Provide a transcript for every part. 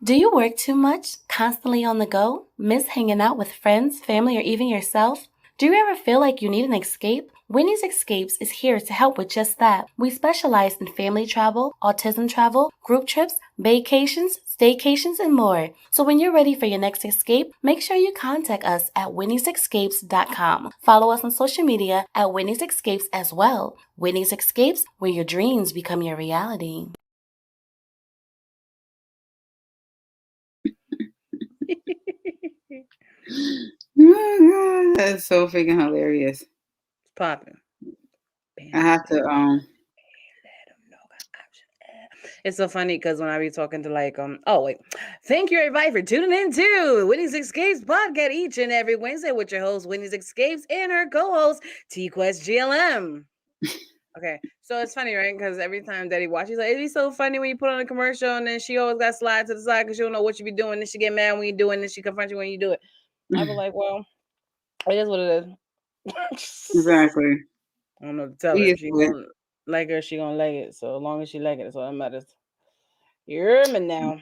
Do you work too much, constantly on the go, miss hanging out with friends, family, or even yourself? Do you ever feel like you need an escape? Winnie's Escapes is here to help with just that. We specialize in family travel, autism travel, group trips, vacations, staycations, and more. So when you're ready for your next escape, make sure you contact us at winniesescapes.com. Follow us on social media at Winnie's Escapes as well. Winnie's Escapes, where your dreams become your reality. That's so freaking hilarious. Popping. I have to It's so funny because when I be talking to oh wait, thank you everybody for tuning in to Whitney's Escapes podcast each and every Wednesday with your host Whitney's Escapes and her co-host T Quest GLM. Okay, so it's funny, right? Because every time Daddy watches, like, it'd be so funny when you put on a commercial and then she always got slide to the side because she don't know what you be doing. Then she get mad when you do it, and then she confront you when you do it. I be like, well, it is what it is. exactly. I don't know what to tell her. He If is she with gonna like her, she gonna like it. So as long as she like it, that's all that matters. You hear me now?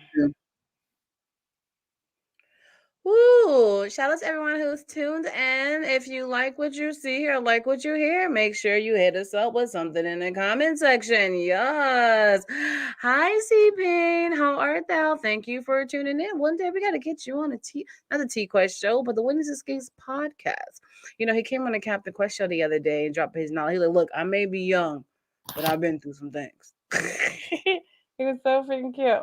Woo! Shout out to everyone who's tuned in. If you like what you see or like what you hear, make sure you hit us up with something in the comment section. Yes. Hi, C Pain. How art thou? Thank you for tuning in. One day we gotta get you on not the T Quest show, but the Witness Escapes podcast. You know, he came on the Captain Quest show the other day and dropped his knowledge. He like, look, I may be young, but I've been through some things. He was so freaking cute.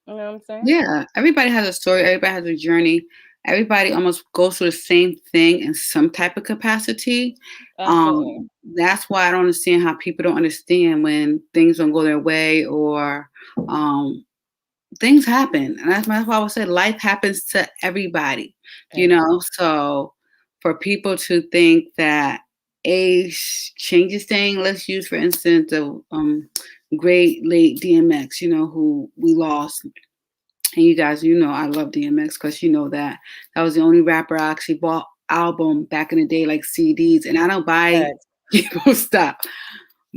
You know what I'm saying? Yeah, everybody has a story, everybody has a journey. Everybody almost goes through the same thing in some type of capacity. Absolutely. Um, that's why I don't understand how people don't understand when things don't go their way or um, things happen. And that's why I would say life happens to everybody, you know? Everybody. So for people to think that age changes things, let's use, for instance, the great late DMX, who we lost. And you guys, I love DMX because that was the only rapper I actually bought album back in the day, like CDs. And I don't buy Facts. people's stuff,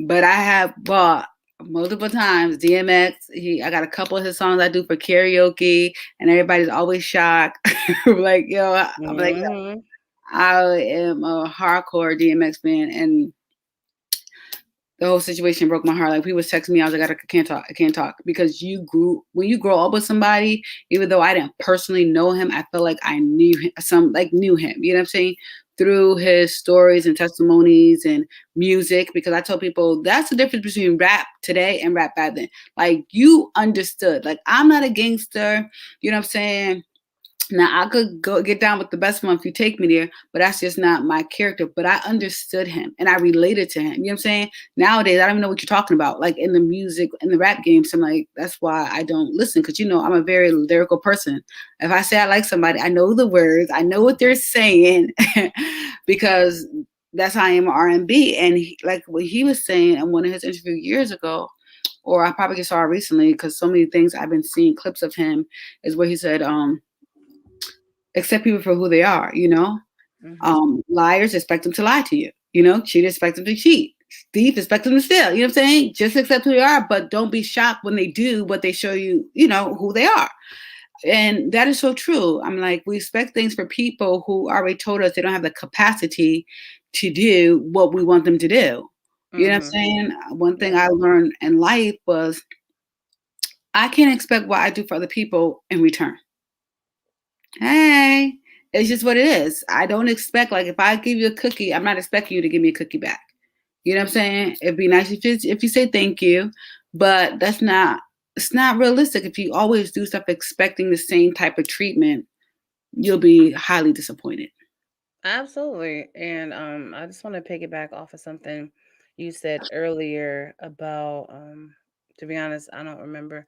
but I have bought multiple times DMX. I got a couple of his songs I do for karaoke, and everybody's always shocked. Like, yo, I'm like, Mm-hmm. I am a hardcore DMX fan, and the whole situation broke my heart. Like, he was texting me, I was like, I can't talk. I can't talk because when you grow up with somebody, even though I didn't personally know him, I feel like I knew him, knew him. You know what I'm saying? Through his stories and testimonies and music, because I tell people that's the difference between rap today and rap back then. Like, you understood. Like, I'm not a gangster. You know what I'm saying? Now I could go get down with the best one if you take me there, but that's just not my character. But I understood him and I related to him. You know what I'm saying? Nowadays I don't even know what you're talking about. Like in the music, in the rap games, I'm like, that's why I don't listen, because I'm a very lyrical person. If I say I like somebody, I know the words, I know what they're saying, because that's how I am R&B. And like what he was saying in one of his interviews years ago, or I probably just saw it recently, because so many things I've been seeing clips of him, is where he said, accept people for who they are, Mm-hmm. Liars expect them to lie to you, cheaters expect them to cheat. Thief expect them to steal. You know what I'm saying? Just accept who they are, but don't be shocked when they do what they show you, who they are. And that is so true. I'm like, we expect things for people who already told us they don't have the capacity to do what we want them to do. You know what I'm Mm-hmm. saying? One thing Yep. I learned in life was I can't expect what I do for other people in return. Hey, it's just what it is. I don't expect, like, if I give you a cookie, I'm not expecting you to give me a cookie back. You know what I'm saying? It'd be nice if you say thank you, but it's not realistic. If you always do stuff expecting the same type of treatment, you'll be highly disappointed. Absolutely. And I just want to piggyback off of something you said earlier about to be honest, I don't remember.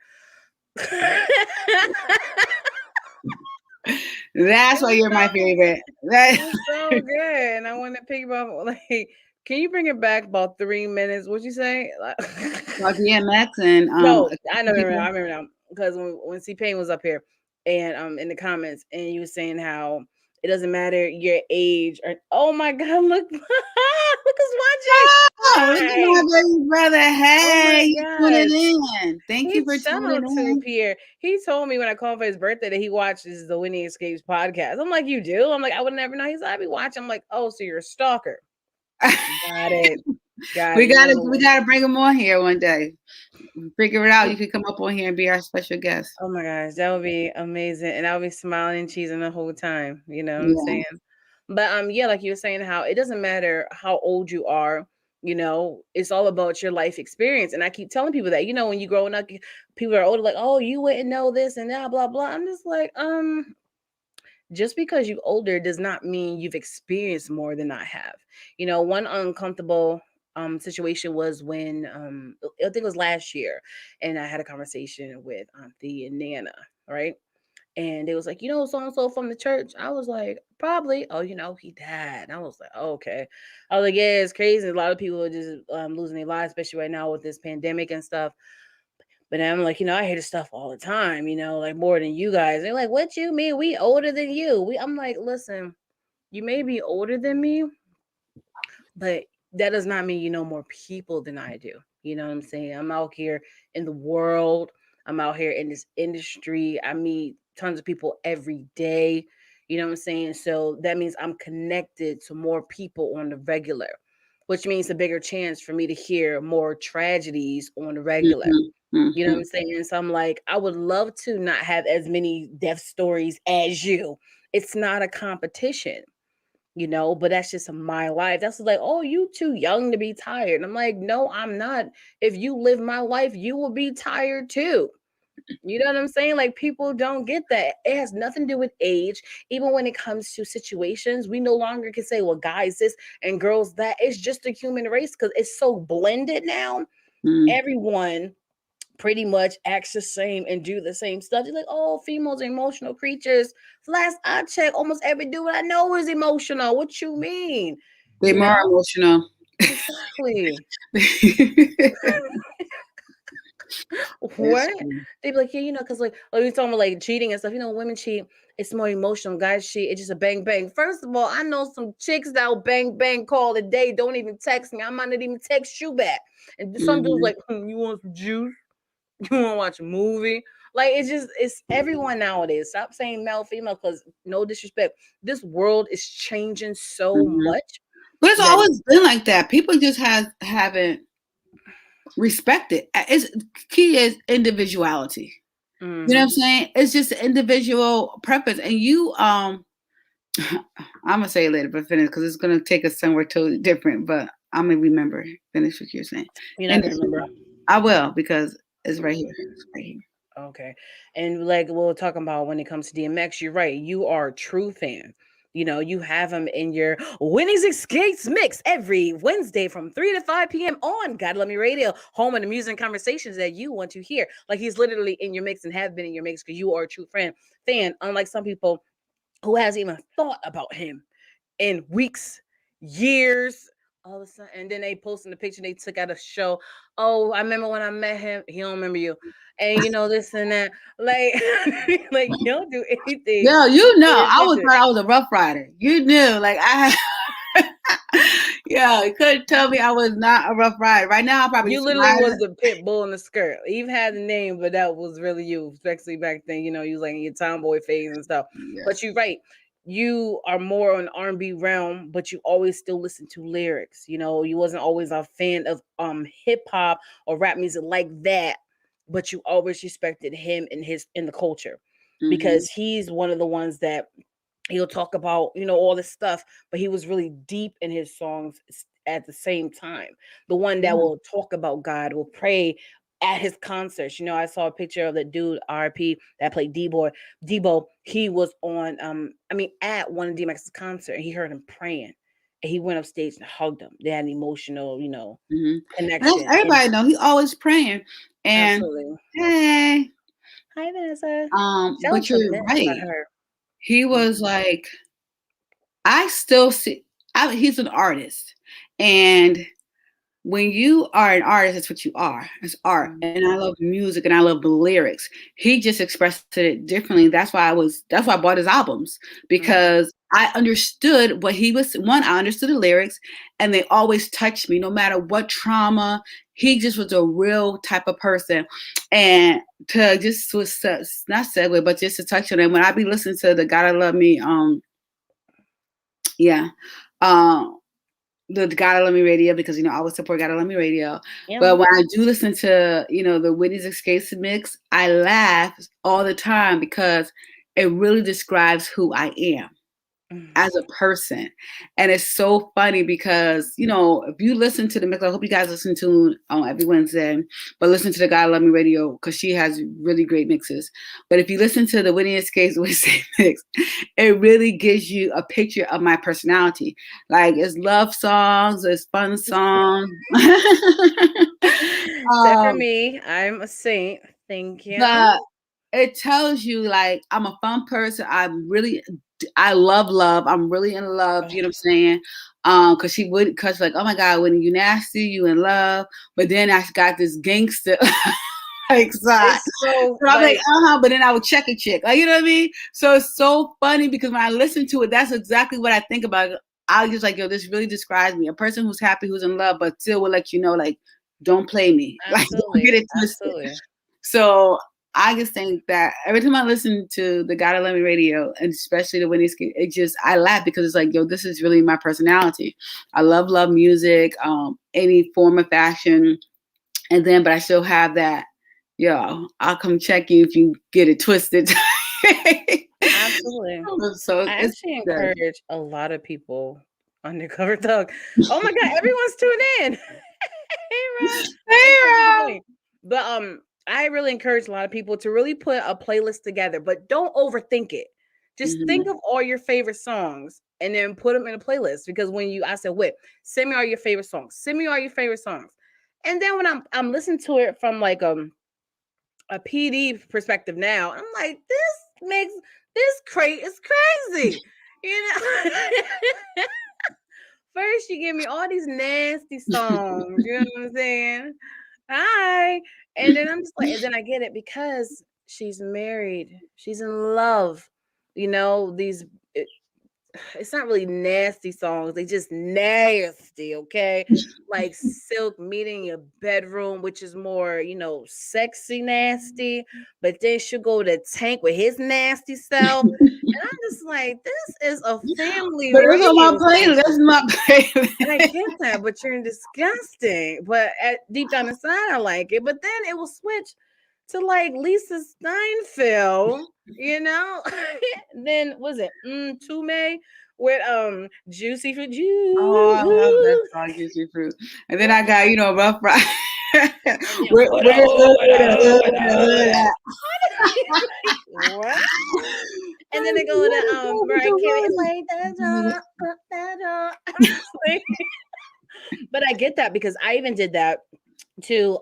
It That's why was you're my so favorite. it was so good. And I want to piggyback like can you bring it back about 3 minutes? What'd you say? About DMX and No, I know, people. I remember now because when C Payne was up here and in the comments and you were saying how it doesn't matter your age or oh my god, look, look who's watching. look at my baby brother. Oh Hey, my you gosh. tuning in. Thank you for Shout tuning out to in. Pierre. He told me when I called for his birthday that he watches the Whitney Escapes podcast. I'm like, you do? I'm like, I would never know. He's like, I be watching. I'm like, oh, so you're a stalker. Got it. Got we it. You gotta know the we one. gotta bring him on here one day. Figure it out. You can come up on here and be our special guest. Oh my gosh, that would be amazing. And I'll be smiling and cheesing the whole time. You know what I'm Yeah. saying? But yeah, like you were saying, how it doesn't matter how old you are, it's all about your life experience. And I keep telling people that, when you growing up, people are older, like, oh, you wouldn't know this and that, blah, blah. I'm just like, just because you're older does not mean you've experienced more than I have. One uncomfortable situation was when I think it was last year, and I had a conversation with Auntie and Nana, right? And they was like, so and so from the church. I was like, probably. Oh, he died. And I was like, oh, okay. I was like, yeah, it's crazy. A lot of people are just losing their lives, especially right now with this pandemic and stuff. But then I'm like, I hear this stuff all the time, like more than you guys. They're like, what you mean? We older than you. I'm like, listen, you may be older than me, but that does not mean you know more people than I do. You know what I'm saying? I'm out here in the world. I'm out here in this industry. I meet tons of people every day. You know what I'm saying? So that means I'm connected to more people on the regular, which means a bigger chance for me to hear more tragedies on the regular. You know what I'm saying? So I'm like, I would love to not have as many death stories as you. It's not a competition, but that's just my life. That's like, oh, you too young to be tired. And I'm like, no, I'm not. If you live my life, you will be tired too. You know what I'm saying? Like, people don't get that. It has nothing to do with age. Even when it comes to situations, we no longer can say, well, guys, this and girls that. It's just a human race because it's so blended now. Everyone pretty much acts the same and do the same stuff. You're like, oh, females are emotional creatures. Last I checked, almost every dude I know is emotional. What you mean? They're more emotional. Exactly. What? They be like, yeah, because like, oh, you're talking about like cheating and stuff. Women cheat. It's more emotional. Guys cheat. It's just a bang bang. First of all, I know some chicks that will bang bang call a day. Don't even text me. I might not even text you back. And some dudes like, you want some juice? You want to watch a movie? Like, it's everyone nowadays. Stop saying male, female, because no disrespect. This world is changing so much. But it's always been like that. People just haven't respected. It's key is individuality. You know what I'm saying? It's just individual preference. And you, I'm gonna say it later, but finish because it's gonna take us somewhere totally different. But I'm gonna remember. Finish what you're saying. You're not gonna remember. I will because it's right here. It's right here. Okay. And like we'll talk about when it comes to DMX, you're right. You are a true fan. You have him in your Winnie's Escapes mix every Wednesday from 3 to 5 p.m. on God Love Me Radio, home of the music and conversations that you want to hear. Like, he's literally in your mix and have been in your mix because you are a true fan, unlike some people who hasn't even thought about him in weeks, years, all of a sudden. And then they posting the picture they took at a show. Oh, I remember when I met him. He don't remember you. And this and that. Like, like, you don't do anything. Yo, I thought I was a Rough Rider. You knew, like yo, you couldn't tell me I was not a Rough Rider. Right now, I probably you literally was the pit bull in the skirt. Eve had the name, but that was really you, especially back then. You was like in your tomboy phase and stuff. Yeah. But you're right. You are more on R&B realm, but you always still listen to lyrics. You wasn't always a fan of hip hop or rap music like that, but you always respected him and in the culture because he's one of the ones that he'll talk about, all this stuff, but he was really deep in his songs at the same time. The one that will talk about God, will pray at his concerts. I saw a picture of the dude RP that played Debo. He was on at one of DMX's concert, and he heard him praying, and he went up stage and hugged him. They had an emotional, connection. Everybody know he always praying. And absolutely. Hey, hi Vanessa. but you're right. He was like, I still see. He's an artist, and when you are an artist, it's what you are. It's art. Mhm. And I love music and I love the lyrics. He just expressed it differently. That's why I bought his albums, Mhm. because I understood what he was. One, I understood the lyrics, and they always touched me no matter what trauma. He just was a real type of person. And to just not segue, but just to touch on it, when I be listening to the Gotta Love Me, yeah. Um, the Gotta Let Me Radio, because I always support Gotta Let Me Radio. Yeah. But when I do listen to the Whitney's Escapes mix, I laugh all the time because it really describes who I am as a person. And it's so funny because, if you listen to the mix, I hope you guys listen to every Wednesday, but listen to the God Love Me Radio, because she has really great mixes. But if you listen to the Whitney Escapes Wednesday mix, it really gives you a picture of my personality. Like, it's love songs, it's fun songs. Except for me, I'm a saint. Thank But you. it tells you, like, I'm a fun person. I love love. I'm really in love. You know what I'm saying? Cause like, oh my God, when you nasty, you in love. But then I got this gangster like side. It's so So I'm like, like but then I would check a chick. Like, you know what I mean? So it's so funny because when I listen to it, that's exactly what I think about. I was just like, yo, this really describes me. A person who's happy, who's in love, but still will let you know, like, don't play me. Like, don't get absolutely, it twisted. absolutely. So I just think that every time I listen to the Gotta Let Me Radio, and especially the Whitney, I laugh because it's like, yo, this is really my personality. I love music, any form of fashion, but I still have that. Yo, I'll come check you if you get it twisted. Absolutely. So I it's actually good. encourage a lot of people, Undercover Thug. Oh my God, everyone's tuned in. Hey, Rob. That's so Sarah. funny. But I really encourage a lot of people to really put a playlist together, but don't overthink it. Just think Mhm. of all your favorite songs and then put them in a playlist. Because I said, "Wait, send me all your favorite songs. Send me all your favorite songs." And then when I'm listening to it from like a PD perspective now, I'm like, this crate is crazy. You know. First, you give me all these nasty songs. You know what I'm saying? Hi. And then I'm just like, and then I get it because she's married. She's in love. These it's not really nasty songs. They just nasty, okay? Like Silk meeting your bedroom, which is more, sexy nasty. But then she'll go to Tank with his nasty self. And I'm just like, this is a family But it's on my radio playlist. station. That's my And I playlist. get that, but you're disgusting. But deep down inside, I like it. But then it will switch to like Lisa Steinfeld, then was it Tume with Juicy for Oh, I love that Juice. song, Juicy Fruit. And then I got, Rough Ride. And then Where what the up, what hood, up, hood, what up, what hood up? at? Like, what? And then they go to Mariah Carey. It's like that. Like, but I get that because I even did that to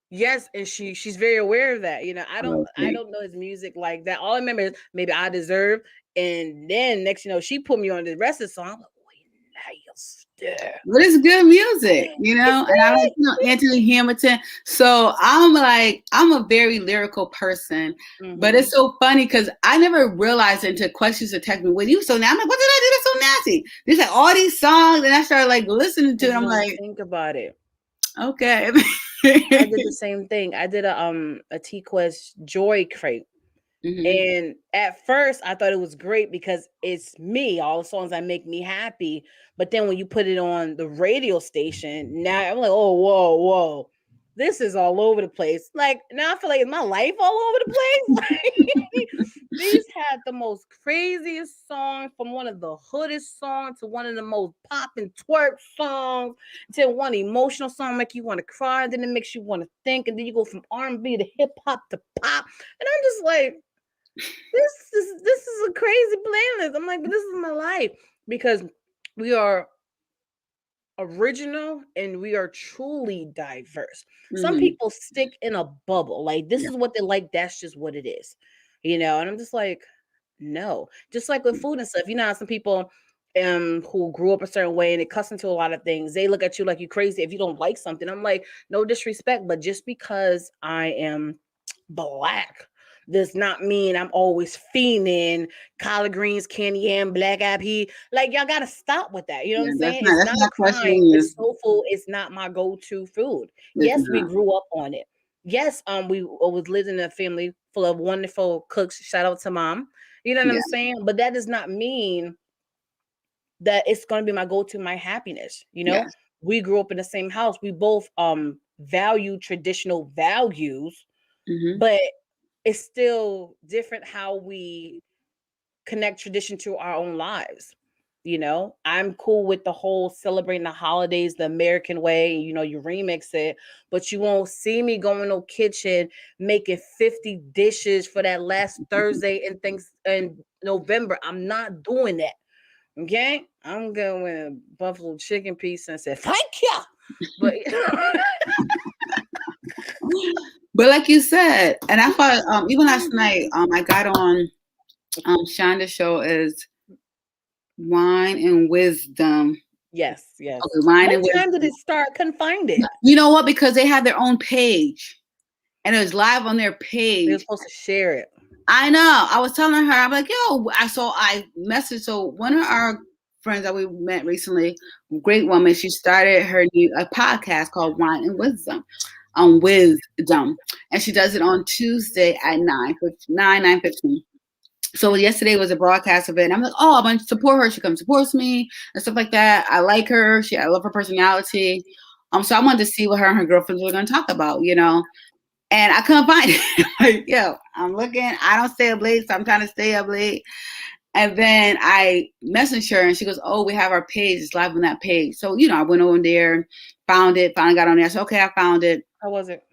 yes, and she's very aware of that. Oh, I see. don't know his music like that. All I remember is maybe I deserve, and then next she put me on the rest of the song. I'm like, wait, now you stare. But it's good music, and I like, Anthony Hamilton. So I'm a very lyrical person, but Mm-hmm. it's so funny because I never realized it until questions would text me, "Well, you so now?" I'm like, "What did I do that's so nasty?" There's like all these songs, and I started like listening to it. Because I'm you don't like, think about it. okay. I did the same thing. I did a T Quest Joy crate. Hmm. And at first, I thought it was great because it's me, all the songs that make me happy. But then when you put it on the radio station, now I'm like, oh, whoa, whoa. This is all over the place. Like, now I feel like, is my life all over the place? Like, these had the most craziest songs, from one of the hoodest songs to one of the most pop and twerk songs to one emotional song make you want to cry, and then it makes you want to think, and then you go from R&B to hip hop to pop. And I'm just like, this is a crazy playlist. I'm like, but this is my life because we are original and we are truly diverse. Some Hmm. people stick in a bubble. Like, this is what they like, that's just what it is. And I'm just like, no. Just like with food and stuff. How some people who grew up a certain way and it cuts into a lot of things. They look at you like you crazy if you don't like something. I'm like, no disrespect, but just because I am black does not mean I'm always fiending collard greens, candy yam, black eyed pea. Like, y'all gotta stop with that. You know what I'm saying? It's That's not a not crime. questioning you. It's soul food. It's not my go-to food. It's Yes, we not. grew up on it. Yes, we was living in a family full of wonderful cooks. Shout out to mom. You know what I'm Yeah. saying? But that does not mean that it's going to be my go-to, my happiness. Yes. We grew up in the same house. We both value traditional values, Mm-hmm. but it's still different how we connect tradition to our own lives. I'm cool with the whole celebrating the holidays the American way. You remix it, but you won't see me going no kitchen making 50 dishes for that last Thursday and things in November. I'm not doing that. Okay, I'm going with a buffalo chicken piece and said thank you. But But like you said, and I thought even last night, I got on Shonda's show is Wine and Wisdom. yes. Okay, Wine and What time did Wisdom. it start? Couldn't find it. You know what? Because they have their own page, and it was live on their They were page. supposed to share it. I know. I was telling her, I'm like, yo, I messaged. So one of our friends that we met recently, great woman, she started a podcast called Wine and Wisdom, Wisdom, and she does it on Tuesday at 9:15. So yesterday was a broadcast of it, and I'm like, oh, I'm gonna support her. She comes supports me and stuff like that. I like her. I love her personality. So I wanted to see what her and her girlfriends were gonna talk about, and I couldn't find it. Like, yo, I'm looking. I don't stay up late, so I'm trying to stay up late. And then I messaged her, and she goes, "Oh, we have our page. It's live on that page." So I went over there, found it, finally got on there. I said, "Okay, I found it." How was it?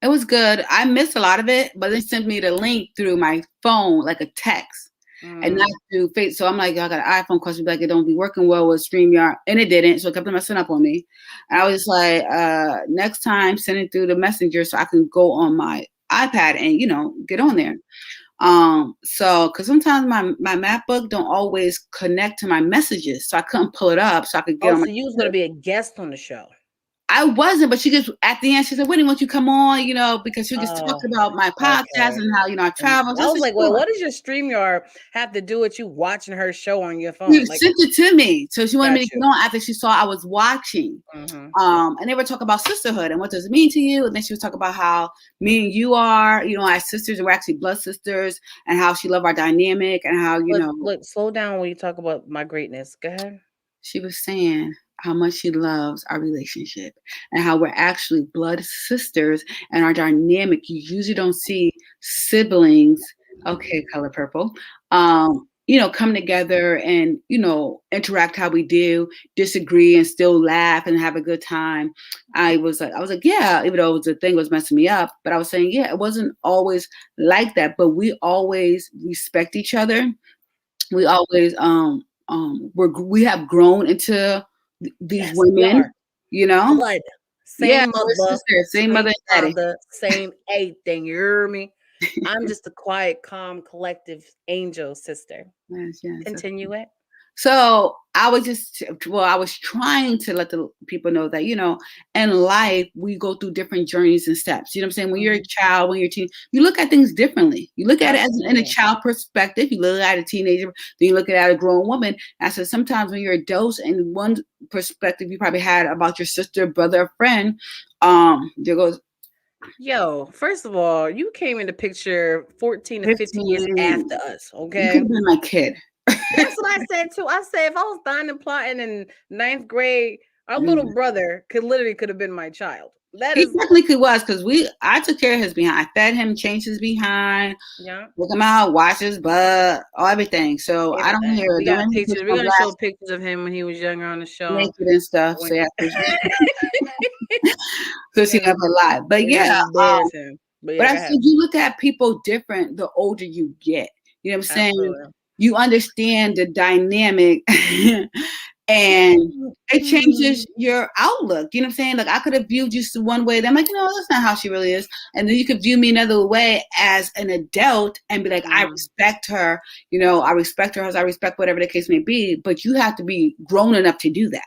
It was good. I missed a lot of it, but they sent me the link through my phone, like a text, and not through Facebook. So I'm like, I got an iPhone, because like it don't be working well with StreamYard, and it didn't. So it kept messing up on me. And I was like, next time, send it through the messenger so I can go on my iPad and get on there. So because sometimes my MacBook don't always connect to my messages, so I couldn't pull it up so I could get on my. So you was gonna be a guest on the show. I wasn't, but she just at the end she said, "Whitney, won't you come on?" Because she just talked about my podcast and how I travel. I was like, well, what does your StreamYard have to do with you watching her show on your phone? She sent it to me, so she wanted me to get on after she saw I was watching. And they were talking about sisterhood and what does it mean to you, and then she was talking about how me and you are, as sisters, and we're actually blood sisters, and how she loved our dynamic and how Look, slow down when you talk about my greatness. Go ahead. She was saying how much she loves our relationship and how we're actually blood sisters and our dynamic. You usually don't see siblings, okay, color purple, come together and, interact how we do, disagree and still laugh and have a good time. I was like, yeah, even though the thing was messing me up, but I was saying, yeah, it wasn't always like that, but we always respect each other. We always, we have grown into these women, blood, same mother, sisters, same mother and daddy, father, same everything. You hear me? I'm just a quiet, calm, collective angel sister. Yes. Continue it. So I was trying to let the people know that, in life, we go through different journeys and steps. You know what I'm saying? When you're a child, when you're a teen, you look at things differently. You look at it in a child perspective. You look at a teenager, then you look at a grown woman. And so sometimes when you're adults, and one perspective you probably had about your sister, brother, or friend, there goes. Yo, first of all, you came in the picture 14 to 15 years after us, okay? You could have been my kid. That's what I said too. I said if I was dying and plotting in 9th grade, our little brother could have been my child. He technically was, because I took care of his behind. I fed him, changed his behind, took him out, washed his butt, everything. So I don't hear. We got pictures. We're gonna show pictures of him when he was younger on the show, naked and stuff. So yeah, because he never lied. But yeah, but I said you look at people different the older you get. You know what I'm saying? You understand the dynamic And it changes Mm. your outlook. You know what I'm saying? Like I could have viewed you one way, then I'm like, that's not how she really is. And then you could view me another way as an adult and be like, I respect her, I respect her as I respect whatever the case may be, but you have to be grown enough to do that.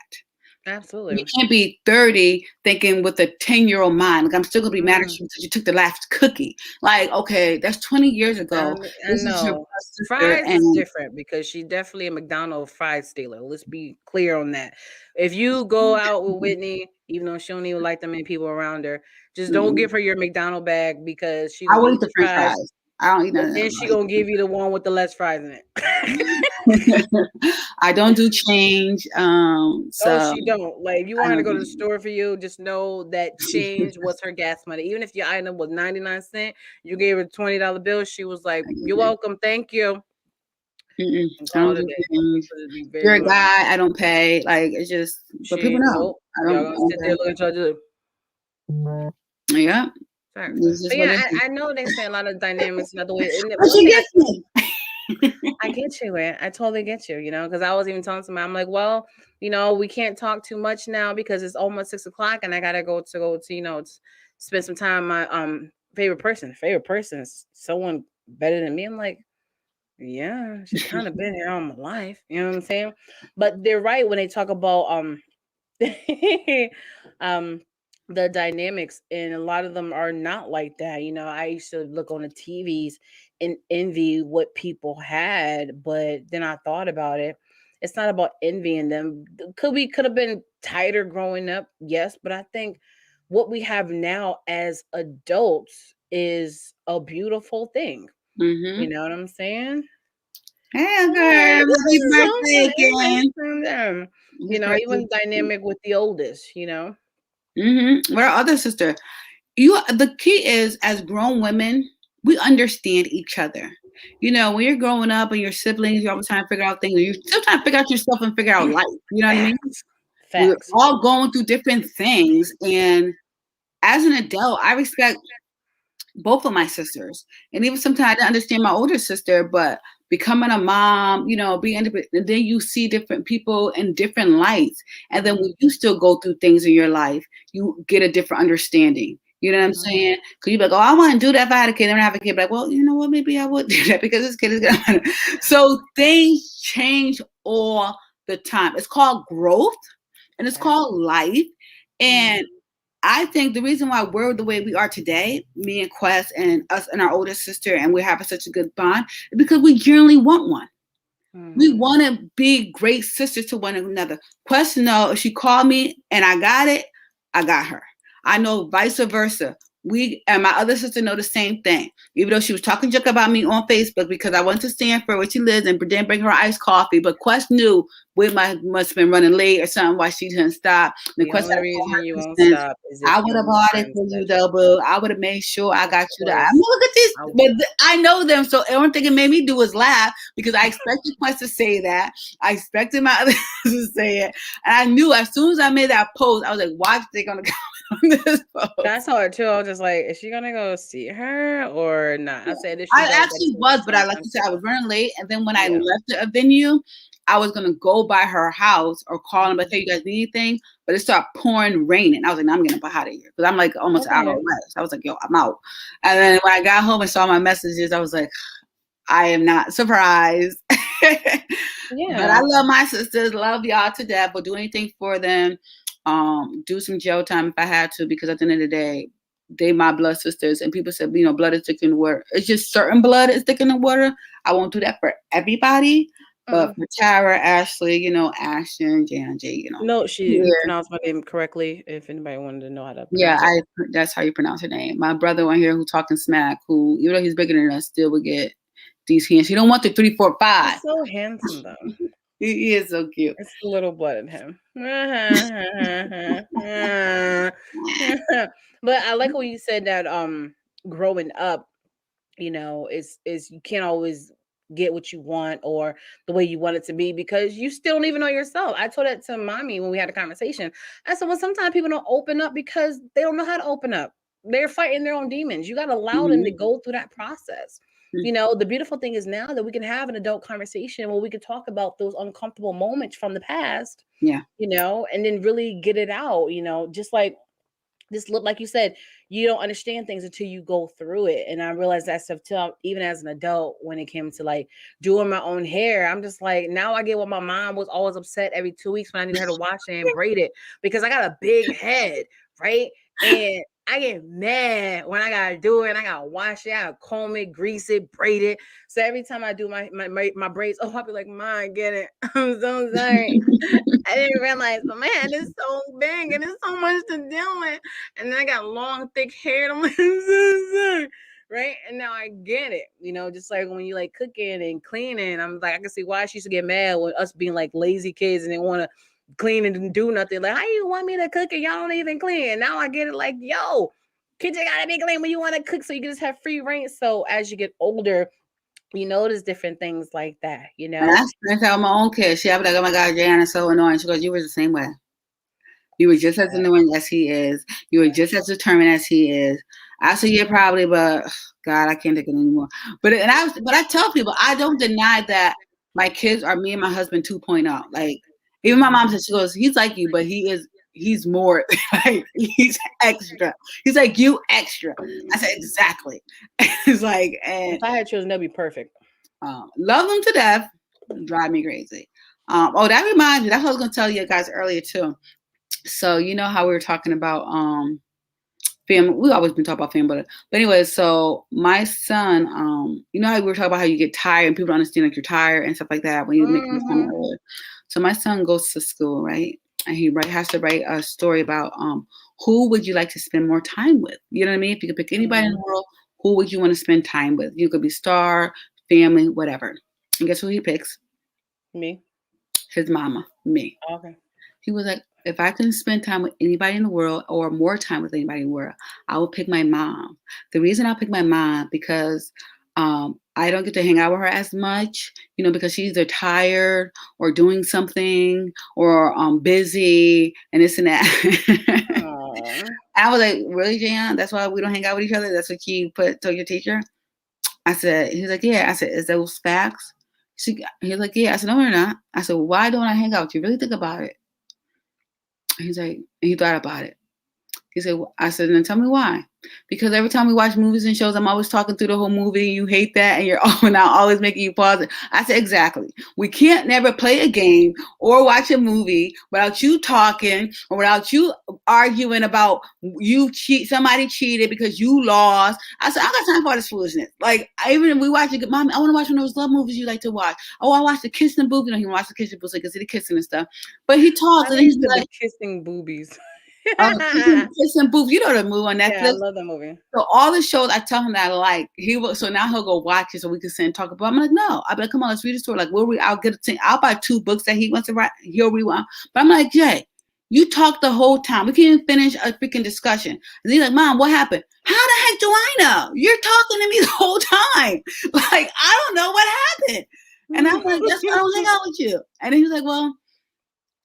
Absolutely. You can't be 30 thinking with a 10-year-old mind. Like, I'm still going to be mad at you because you took the last cookie. Like, okay, that's 20 years ago. I This is your know. sister. Fries is And different because she's definitely a McDonald's fries stealer. Let's be clear on that. If you go out with Whitney, even though she don't even like that many people around her, just don't give her your McDonald's bag because she I gonna will eat eat the the French fries, fries. I don't eat none but of then she gonna give you the one with the less fries in it. I don't do change. Oh, So she don't. Like, if you I want her to don't go do to the store for you, just know that change was her gas money. Even if your item was 99 cents, you gave her a $20 bill. She was like, "You're welcome, thank you." I And don't called it do a day. change. So just be If you're very a mindful. guy, I don't pay. Like it's just, but people She know. nope. I Y'all don't, gonna I don't sit there looking at each other. pay. Yeah, Sorry. this is But what yeah, it is. I know they say a lot of dynamics, not the way. And But one she thing gets me. I get you, man. I totally get you, because I was even telling somebody, I'm like, well, we can't talk too much now because it's almost 6 o'clock and I gotta go to, spend some time with my favorite person. Favorite person is someone better than me. I'm like, yeah, she kind of been here all my life. You know what I'm saying? But they're right when they talk about um the dynamics, and a lot of them are not like that. I used to look on the TVs and envy what people had, but then I thought about it. It's not about envying them. Could have been tighter growing up, yes, but I think what we have now as adults is a beautiful thing. You know what I'm saying? Hey, Yeah, girl, this happy is birthday something. again. Amen. Happy birthday. Even dynamic with the oldest. What our other sister? The key is as grown women, we understand each other. When you're growing up and your siblings, you're always trying to figure out things. You're still trying to figure out yourself and figure out life. You know what I mean? Facts. We're Facts. all going through different things. And as an adult, I respect both of my sisters. And even sometimes I didn't understand my older sister, but becoming a mom, being independent, and then you see different people in different lights. And then when you still go through things in your life, you get a different understanding. You know what I'm saying? Because you're like, oh, I want to do that if I had a kid. And I have a kid. Like, well, you know what? Maybe I would do that because this kid is going to. So things change all the time. It's called growth and it's called life. And I think the reason why we're the way we are today, me and Quest and us and our older sister, and we're having such a good bond, is because we generally want one. We want to be great sisters to one another. Quest, no, if she called me and I got it, I got her. I know vice versa. We and my other sister know the same thing. Even though she was talking junk about me on Facebook because I went to Stanford where she lives and didn't bring her iced coffee, but Quest knew we must have been running late or something why she didn't stop. And The Quest only had reason you to won't call her stop is I if would you have lose bought it friends for you, that you. double. I would have made sure I Of got you that. I course. mean, look at this, but I know them, so the only thing it made me do was laugh because I expected Quest to say that. I expected my other to say it, and I knew as soon as I made that post, I was like, "Watch, they're gonna comment on this post." That's hard too. I was just like, is she gonna go see her or not? I said if she I don't, that's actually was, but I like sometimes you said, I was running late, and then when I yeah. left the venue, I was gonna go by her house or call them, like, "Hey, you guys need anything?" But it started pouring raining. I was like, "No, I'm getting up out of here," because I'm like almost an hour Okay. west. I was like, "Yo, I'm out." And then when I got home and saw my messages, I was like, I am not surprised. But I Yeah. love my sisters, love y'all to death. But do anything for them. Do some jail time if I had to, because at the end of the day, they my blood sisters. And people said, blood is thick in the water. It's just certain blood is thick in the water. I won't do that for everybody. But for Tara, Ashley, Ashton, J, No, yeah. you pronounced my name correctly. If anybody wanted to know how to Yeah, pronounce it. that's how you pronounce her name. My brother on here who talking smack, who even though he's bigger than us, still would get these hands. He don't want the 3, 4, 5. He's so handsome though. He is so cute. It's the little blood in him. But I like what you said that growing up, is you can't always get what you want or the way you want it to be because you still don't even know yourself. I told that to mommy when we had a conversation. I said, well, sometimes people don't open up because they don't know how to open up. They're fighting their own demons. You got to allow them to go through that process. The beautiful thing is now that we can have an adult conversation where we can talk about those uncomfortable moments from the past Yeah. And then really get it out, just like this look, like you said, you don't understand things until you go through it. And I realized that stuff too, even as an adult, when it came to like doing my own hair. I'm just like, now I get what my mom was always upset every 2 weeks when I needed her to wash it and braid it, because I got a big head, right? And I get mad when I gotta do it and I gotta wash it, I gotta comb it, grease it, braid it. So every time I do my braids, I'll be like, "Mom, get it." I'm so sorry. I didn't realize, but my head is so big and it's so much to deal with. And then I got long, thick hair. And I'm like, I'm so sorry. Right. And now I get it. Just like when you like cooking and cleaning, I'm like, I can see why she used to get mad with us being like lazy kids and they want to clean and do nothing. Like, how you want me to cook and y'all don't even clean? And now I get it, like, yo, kitchen gotta be clean when you want to cook so you can just have free reign. So as you get older, you notice different things like that, And I experienced that with my own kids. She'll be like, "Oh my God, Jana, so annoying." She goes, "You were the same way. You were just as annoying as he is. You were just as determined as he is." I said, "Yeah, probably, but God, I can't take it anymore." But I tell people, I don't deny that my kids are me and my husband 2.0. Like, even my mom said, she goes, "He's like you, but he's more like he's extra. He's like you extra." I said, "Exactly." It's like, and if I had children, that'd be perfect. love them to death, drive me crazy. Oh, that reminds me. That's what I was gonna tell you guys earlier too. So you know how we were talking about family. We've always been talking about family, but anyway. So my son, you know how we were talking about how you get tired and people don't understand like you're tired and stuff like that when you make this kind of earlier. So my son goes to school, right, and he has to write a story about who would you like to spend more time with? You know what I mean? If you could pick anybody in the world, who would you want to spend time with? You could be star, family, whatever. And guess who he picks? Me. His mama, me. Okay. He was like, if I can spend time with anybody in the world or more time with anybody in the world, I will pick my mom. The reason I'll pick my mom because I don't get to hang out with her as much, because she's either tired or doing something or busy and this and that. I was like, really, Jan? That's why we don't hang out with each other? That's what you told your teacher? I said, he was like, yeah. I said, is those facts? He was like, yeah. I said, no, they're not. I said, why don't I hang out with you? Really think about it. He's like, he thought about it. He said, I said, then tell me why. Because every time we watch movies and shows, I'm always talking through the whole movie. You hate that, and you're always making you pause. I said, exactly. We can't never play a game or watch a movie without you talking or without you arguing about somebody cheated because you lost. I said, I got time for this foolishness. Like, even if we watch it, Mom, I want to watch one of those love movies you like to watch. Oh, I watched the kissing boobies. He watched the kissing boobies so he can see the kissing and stuff. But he talks and he's like, kissing boobies. Kissing Booth, you know the movie on Netflix. Yeah, I love that movie. So all the shows I tell him that I like, so now he'll go watch it so we can sit and talk about. I'm like, no, I'll be like, come on, let's read the story. Like, I'll buy 2 books that he wants to write. He'll read one. But I'm like, Jay, you talk the whole time. We can't even finish a freaking discussion. And he's like, Mom, what happened? How the heck do I know? You're talking to me the whole time. Like, I don't know what happened. And I'm like, that's why I don't hang out with you. And then he was like, well,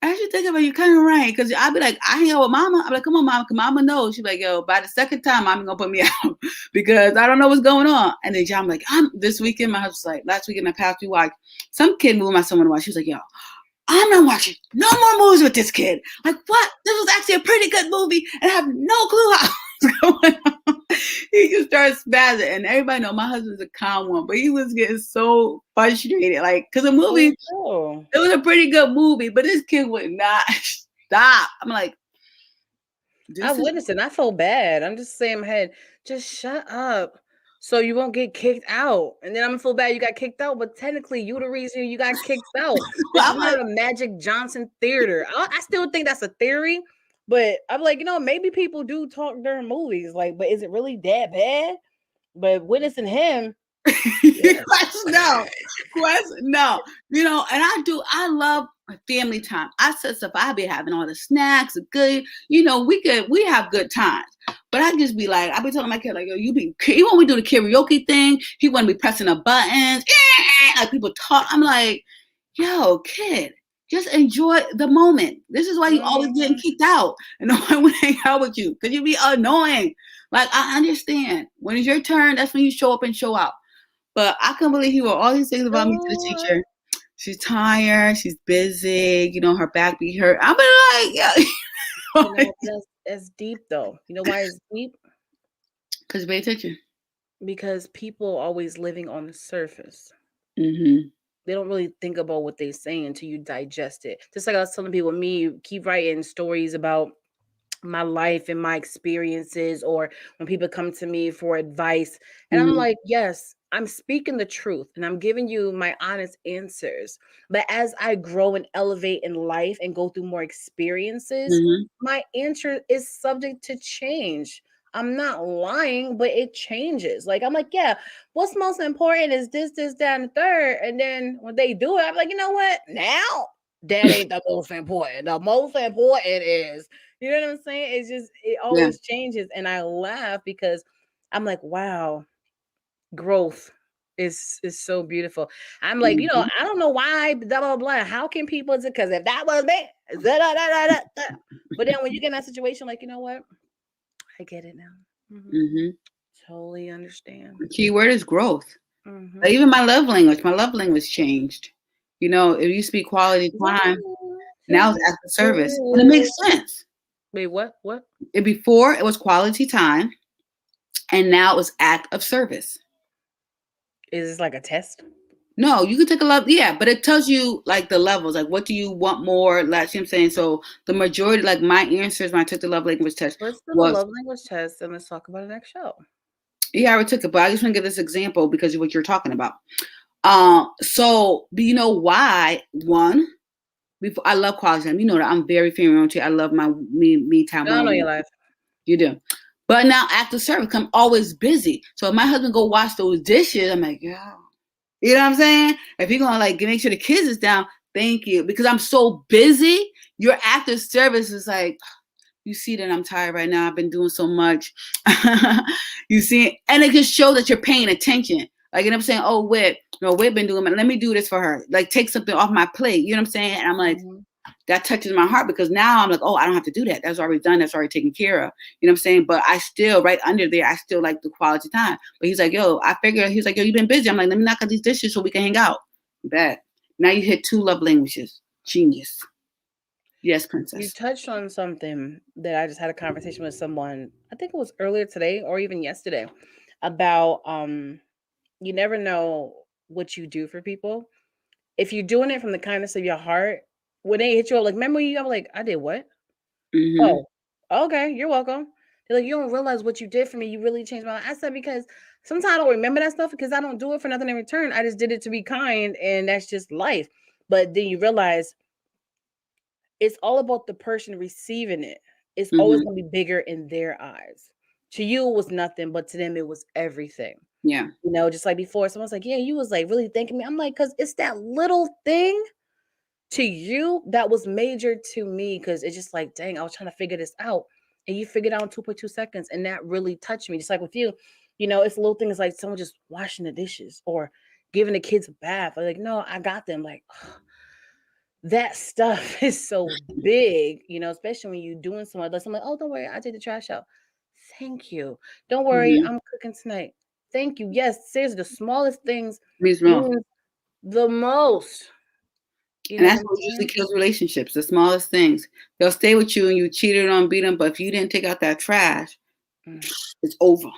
I should think about it, you're kind of right. Because I'd be like, I hang out with Mama. I'm like, come on, Mama. Because Mama knows. She's like, yo, by the second time, Mama going to put me out. Because I don't know what's going on. And then John, like, this weekend, my husband's like, last weekend, I passed, we watched some kid movie my son wanted to watch. She was like, yo, I'm not watching no more movies with this kid. Like, what? This was actually a pretty good movie. And I have no clue how it's going on. He just started spazzing. And everybody know my husband's a calm one. But he was getting so frustrated. Like, because the movie, it was a pretty good movie. But this kid would not stop. I'm like, I witnessed it. And I felt bad. I'm just saying in my head, just shut up. So you won't get kicked out. And then I'm gonna feel bad you got kicked out, but technically you the reason you got kicked out. This is not a Magic Johnson theater. I still think that's a theory, but I'm like, maybe people do talk during movies, like, but is it really that bad? But witnessing him, yeah. no, and I love family time. I said stuff, I be having all the snacks, good, we have good times. But I just be like, I be telling my kid, like, yo, even when we do the karaoke thing, he want to be pressing the buttons, like people talk. I'm like, yo, kid, just enjoy the moment. This is why you always getting kicked out. And no one would hang out with you because you be annoying. Like, I understand. When it's your turn, that's when you show up and show out. But I can't believe he wrote all these things about me to the teacher. she's tired, she's busy, her back be hurt. I'm like, yeah. That's deep though. You know why it's deep? Because pay attention. Because people always living on the surface. Mm-hmm. They don't really think about what they say until you digest it. Just like I was telling people, me keep writing stories about my life and my experiences, or when people come to me for advice, and I'm Mm-hmm. like, yes, I'm speaking the truth and I'm giving you my honest answers, but as I grow and elevate in life and go through more experiences, Mm-hmm. my answer is subject to change. I'm not lying, but it changes. Like, I'm like, yeah, what's most important is this, that, and the third. And then when they do it, I'm like, you know what? Now that ain't the most important. The most important is, you know what I'm saying? It's just, it Yeah. always changes. And I laugh because I'm like, wow, growth is so beautiful. I'm like, Mm-hmm. I don't know why, blah, blah, blah. How can people, because if that was me, da, da, da, da, da, da. But then when you get in that situation, like, you know what? I get it now. Mm-hmm. Totally understand. The key word is growth. Mm-hmm. Like, even my love language changed. It used to be quality time. Now it's active service. And it makes sense. Wait, what? What? Before it was quality time, and now it was act of service. Is this like a test? No, you can take a love, yeah, but it tells you like the levels, like what do you want more, like, you know what I'm saying? So the majority, like my answers when I took the love language test Let's do the was, love language test and let's talk about it next show. yeah, I already took it, but I just want to give this example because of what you're talking about. So do you know why? One, before, I love quality time. You know that I'm very family oriented. I love my me time. I don't know your life. You do. But now after service, I'm always busy. So if my husband go wash those dishes, I'm like, yeah. You know what I'm saying? If you're gonna like make sure the kids is down, thank you. Because I'm so busy, your after service is like, you see that I'm tired right now. I've been doing so much. You see, and it just shows that you're paying attention. Like, you know what I'm saying? Oh, Whit been doing, let me do this for her. Like, take something off my plate. You know what I'm saying? And I'm like, that touches my heart because now I'm like, oh, I don't have to do that. That's already done. That's already taken care of. You know what I'm saying? But I still, right under there, I still like the quality time. But he's like, yo, he's like, yo, you've been busy. I'm like, let me knock out these dishes so we can hang out. Bet. Now you hit 2 love languages. Genius. Yes, princess. You touched on something that I just had a conversation with someone, I think it was earlier today or even yesterday, about you never know what you do for people. If you're doing it from the kindness of your heart, when they hit you up, like, remember you, I'm like, I did what? Mm-hmm. Oh, okay, you're welcome. They're like, you don't realize what you did for me. You really changed my life. I said, because sometimes I don't remember that stuff because I don't do it for nothing in return. I just did it to be kind, and that's just life. But then you realize it's all about the person receiving it. It's always Mm-hmm. going to be bigger in their eyes. To you, it was nothing, but to them, it was everything. Yeah. Just like before, someone's like, yeah, you was like really thanking me. I'm like, because it's that little thing to you that was major to me, because it's just like, dang, I was trying to figure this out. And you figured out in 2.2 seconds. And that really touched me. Just like with you, it's little things like someone just washing the dishes or giving the kids a bath. I'm like, no, I got them. Like, that stuff is so big, especially when you're doing something like, I'm like, oh, don't worry, I did the trash out. Thank you. Don't worry, Mm-hmm. I'm cooking tonight. Thank you. Yes, seriously, the smallest things Means mean the most. You And know that's what I'm what usually saying? kills relationships, the smallest things. They'll stay with you and you cheated on, beat them, but if you didn't take out that trash, it's over.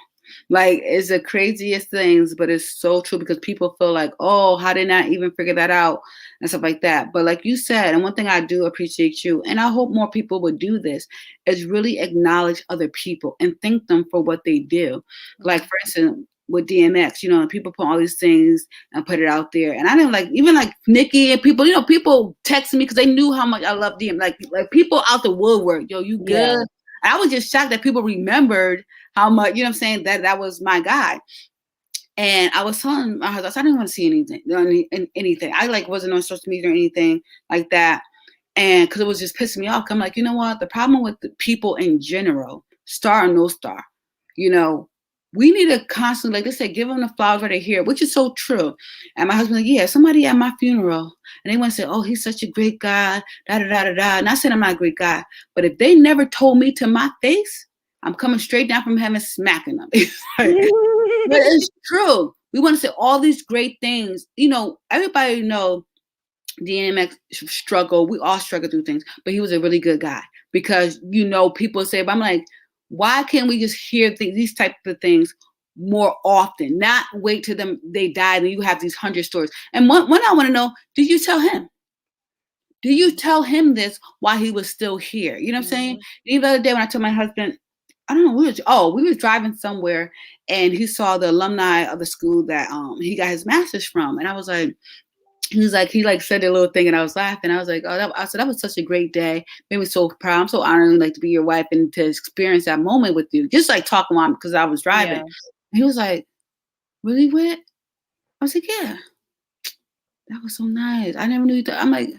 Like, it's the craziest things, but it's so true because people feel like, oh, how did I even figure that out and stuff like that. But like you said, and one thing I do appreciate you, and I hope more people would do this, is really acknowledge other people and thank them for what they do. Like, for instance, with DMX, people put all these things and put it out there. And I didn't like, even like Nikki and people, people texting me because they knew how much I love DMX. Like people out the woodwork, yo, you good? Yeah. And I was just shocked that people remembered how much, you know what I'm saying, that was my guy. And I was telling my husband, I didn't want to see anything. I like wasn't on social media or anything like that. And because it was just pissing me off. I'm like, you know what? The problem with the people in general, star or no star, we need to constantly, like they said, give them the flowers right here, which is so true. And my husband, like, yeah, somebody at my funeral, and they want to say, oh, he's such a great guy, da da da da da. And I said, I'm not a great guy. But if they never told me to my face, I'm coming straight down from heaven, smacking them. But it's true. We want to say all these great things. Everybody DMX struggle. We all struggle through things, but he was a really good guy because people say, but I'm like, why can't we just hear these type of things more often? Not wait till they died and you have these 100 stories. And one I want to know, did you tell him? Do you tell him this while he was still here? You know what I'm saying? Even the other day when I told my husband, I don't know, we was driving somewhere and he saw the alumni of the school that he got his master's from, and I was like. He said a little thing and I was laughing. I was like, I said, that was such a great day. Made me so proud. I'm so honored like to be your wife and to experience that moment with you. Just like talking on because I was driving. Yeah. He was like, really, Whit? I was like, yeah. That was so nice. I never knew you I'm like,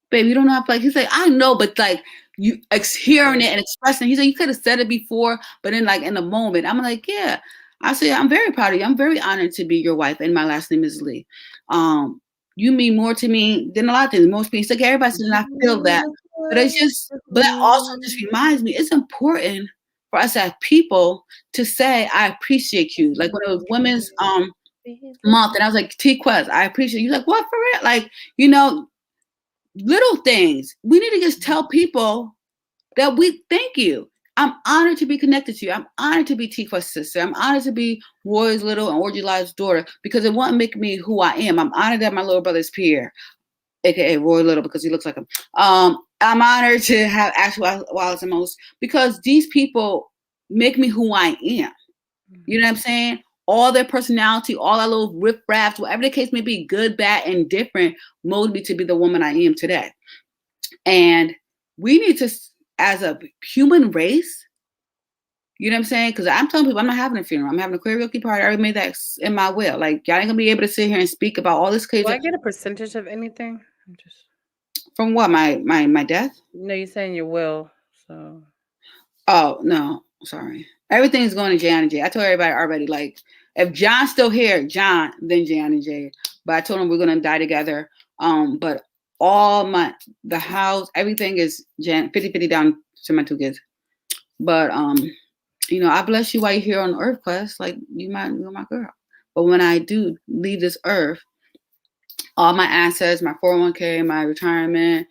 babe, you don't know how to he's like, I know, but like you hearing it and expressing, he's like, you could have said it before, but then like in the moment, I'm like, yeah. I say, I'm very proud of you. I'm very honored to be your wife, and my last name is Lee. You mean more to me than a lot of things. Most people, like everybody says, and I feel that, but that also just reminds me, it's important for us as people to say, I appreciate you. Like when it was Women's Month, and I was like, T-Quest, I appreciate you. Like, what for it? Like, little things. We need to just tell people that we thank you. I'm honored to be connected to you. I'm honored to be T-Quest's sister. I'm honored to be Roy's little and Orgy Live's daughter because it won't make me who I am. I'm honored that my little brother's Pierre, aka Roy Little, because he looks like him. I'm honored to have Ashley Wallace and Most because these people make me who I am. You know what I'm saying? All their personality, all our little riff-raffs, whatever the case may be, good, bad, and different, mold me to be the woman I am today. And we need to, as a human race, you know what I'm saying? Because I'm telling people I'm not having a funeral. I'm having a karaoke party. I already made that in my will. Like, y'all ain't going to be able to sit here and speak about all this crazy. Do I get a percentage of anything? From what? My death? No, you're saying your will. So. Oh, no. Sorry. Everything's going to Jan and Jay. I told everybody already, like, if John's still here, John, then Jan and Jay. But I told him we're going to die together. But all the house, everything is Jan, 50-50 down to my two kids. But, I bless you while you're here on earth, Quest. Like, you're my girl. But when I do leave this earth, all my assets, my 401k, my retirement,